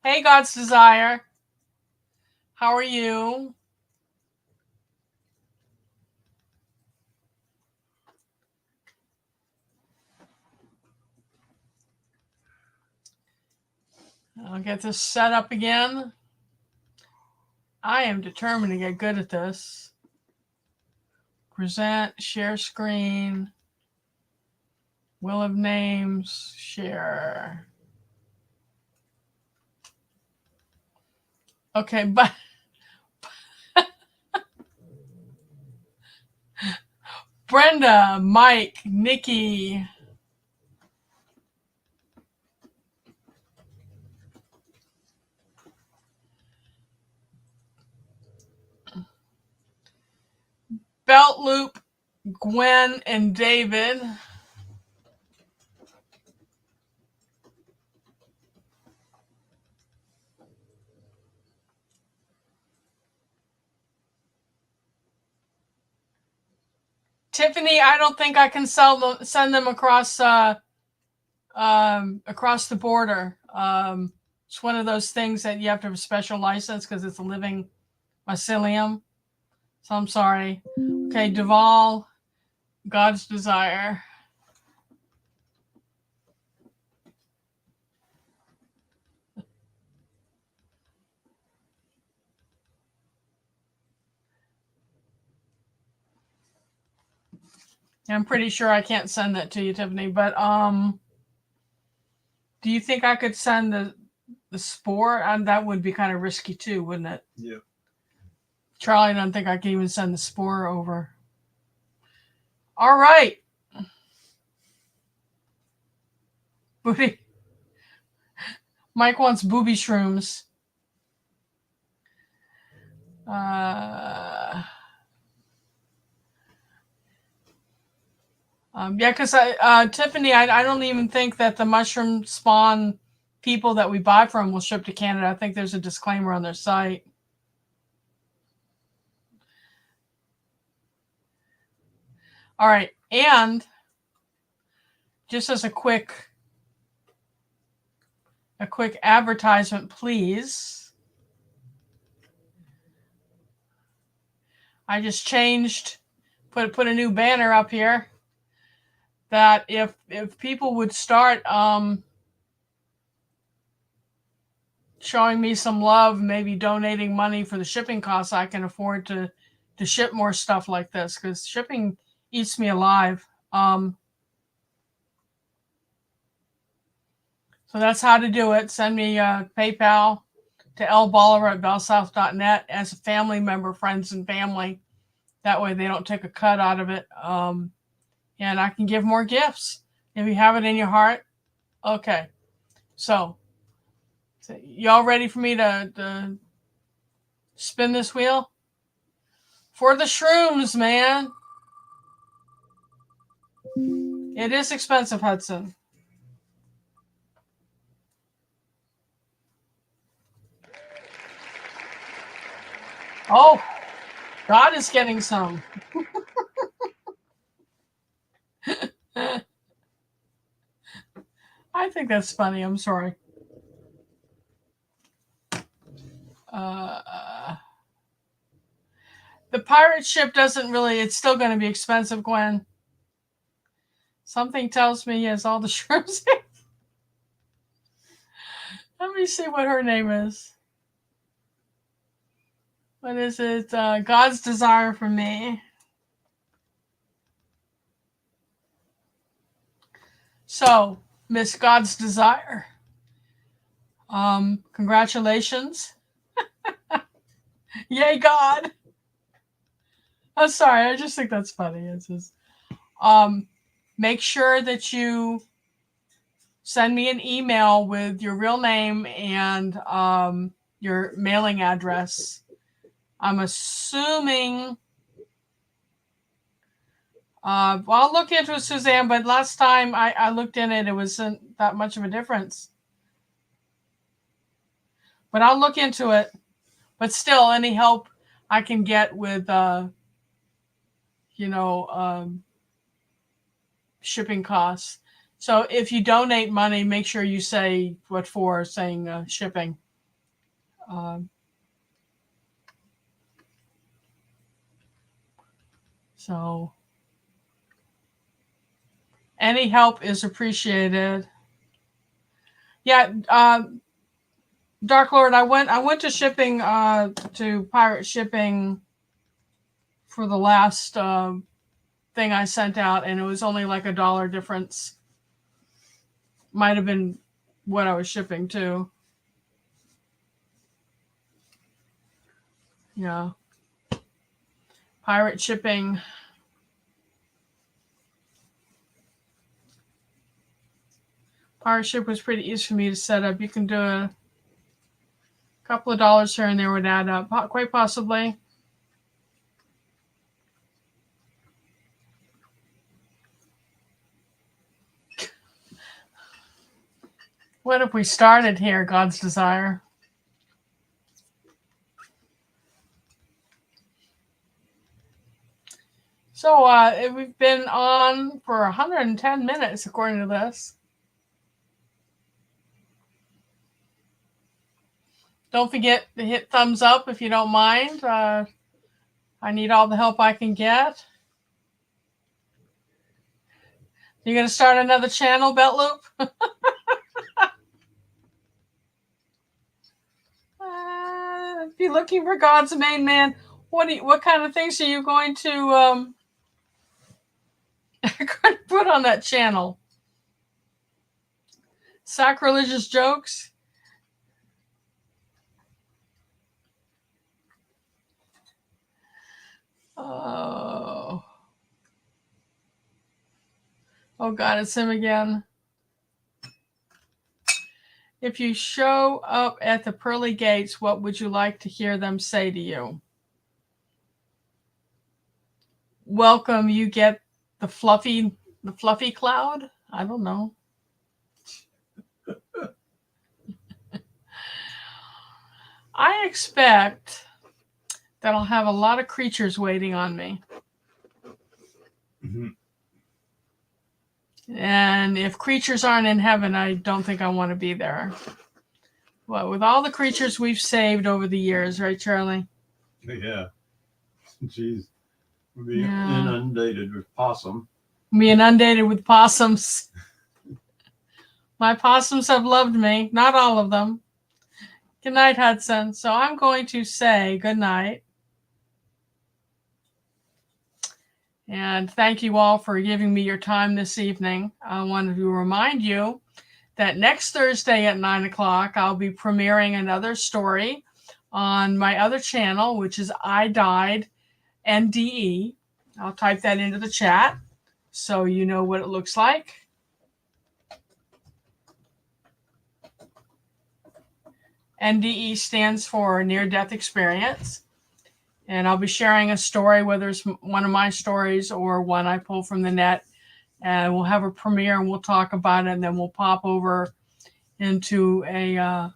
Hey, God's Desire. How are you? I'll get this set up again. I am determined to get good at this. Present, share screen, wheel of names, share. Okay, but Brenda, Mike, Nikki. Belt Loop, Gwen, and David. Tiffany, I don't think I can send them across across the border. It's one of those things that you have to have a special license because it's a living mycelium. So I'm sorry. Okay, Duval, God's Desire. I'm pretty sure I can't send that to you, Tiffany, but do you think I could send the spore? That would be kind of risky too, wouldn't it? Yeah. Charlie, I don't think I can even send the spore over. All right. Booty. Mike wants booby shrooms. Yeah, because Tiffany, I don't even think that the mushroom spawn people that we buy from will ship to Canada. I think there's a disclaimer on their site. All right, and just as a quick advertisement, please. I just changed, put a new banner up here. That if people would start showing me some love, maybe donating money for the shipping costs, I can afford to ship more stuff like this, because shipping eats me alive. So that's how to do it. Send me PayPal to lballer@bellsouth.net as a family member, friends and family. That way they don't take a cut out of it. And I can give more gifts if you have it in your heart. Okay. So y'all ready for me to spin this wheel? For the shrooms, man. It is expensive, Hudson. Oh, God is getting some. I think that's funny. I'm sorry. The pirate ship doesn't really, it's still going to be expensive, Gwen. Something tells me he has all the shrooms. Let me see what her name is. What is it? God's Desire for Me. So, Miss God's Desire. Congratulations. Yay, God. I'm sorry. I just think that's funny. It's just, make sure that you send me an email with your real name and your mailing address. I'm assuming. Well, I'll look into it, Suzanne, but last time I looked in it, it wasn't that much of a difference. But I'll look into it. But still, any help I can get with, shipping costs. So if you donate money, make sure you say what for, saying shipping. So any help is appreciated. Yeah, Dark Lord, I went to shipping to pirate shipping for the last thing I sent out, and it was only like $1 difference. Might have been what I was shipping to. Yeah. Pirate shipping. Pirate ship was pretty easy for me to set up. You can do a couple of dollars here and there would add up, quite possibly. What if we started here, God's Desire? So we've been on for 110 minutes, according to this. Don't forget to hit thumbs up if you don't mind. I need all the help I can get. You gonna start another channel, Betloop? Be looking for God's main man. What kind of things are you going to put on that channel? Sacrilegious jokes? Oh. Oh God, it's him again. If you show up at the pearly gates, what would you like to hear them say to you? Welcome, you get the fluffy cloud? I don't know. I expect that I'll have a lot of creatures waiting on me. Mm-hmm. And if creatures aren't in heaven, I don't think I want to be there. Well, with all the creatures we've saved over the years, right, Charlie? Yeah. Jeez. We'll be inundated with possum. Be inundated with possums. My possums have loved me. Not all of them. Good night, Hudson. So I'm going to say good night. And thank you all for giving me your time this evening. I wanted to remind you that next Thursday at 9 o'clock, I'll be premiering another story on my other channel, which is I Died NDE. I'll type that into the chat so you know what it looks like. NDE stands for near-death experience. And I'll be sharing a story, whether it's one of my stories or one I pull from the net. And we'll have a premiere and we'll talk about it. And then we'll pop over into a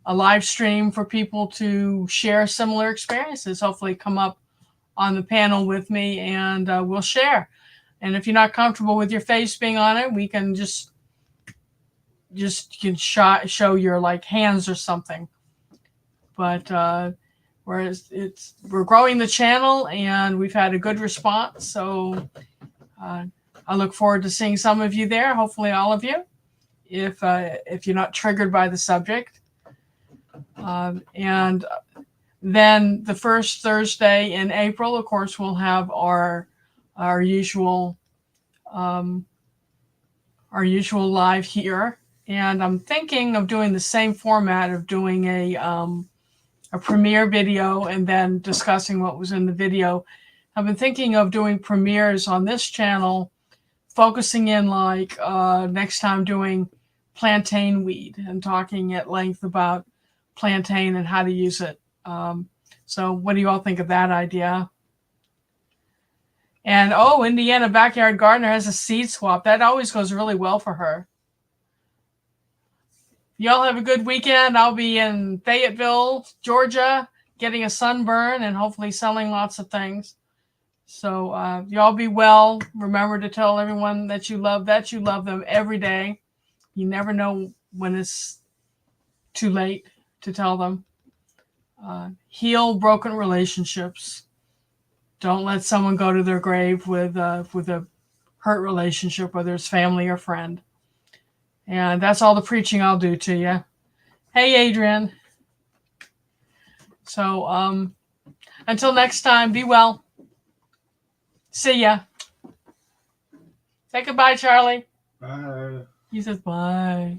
live stream for people to share similar experiences. Hopefully come up on the panel with me and we'll share. And if you're not comfortable with your face being on it, we can just can show your like hands or something. But we're growing the channel and we've had a good response. So I look forward to seeing some of you there. Hopefully all of you, if you're not triggered by the subject. And then the first Thursday in April, of course, we'll have our usual live here. And I'm thinking of doing the same format of doing a premiere video and then discussing what was in the video. I've been thinking of doing premieres on this channel, focusing in like next time doing plantain weed and talking at length about plantain and how to use it. So what do you all think of that idea? And Indiana Backyard Gardener has a seed swap. That always goes really well for her. Y'all have a good weekend. I'll be in Fayetteville, Georgia, getting a sunburn and hopefully selling lots of things. So y'all be well. Remember to tell everyone that you love them every day. You never know when it's too late to tell them. Heal broken relationships. Don't let someone go to their grave with a hurt relationship, whether it's family or friend. And that's all the preaching I'll do to you. Hey, Adrian. So until next time, be well. See ya. Say goodbye, Charlie. Bye. He says bye.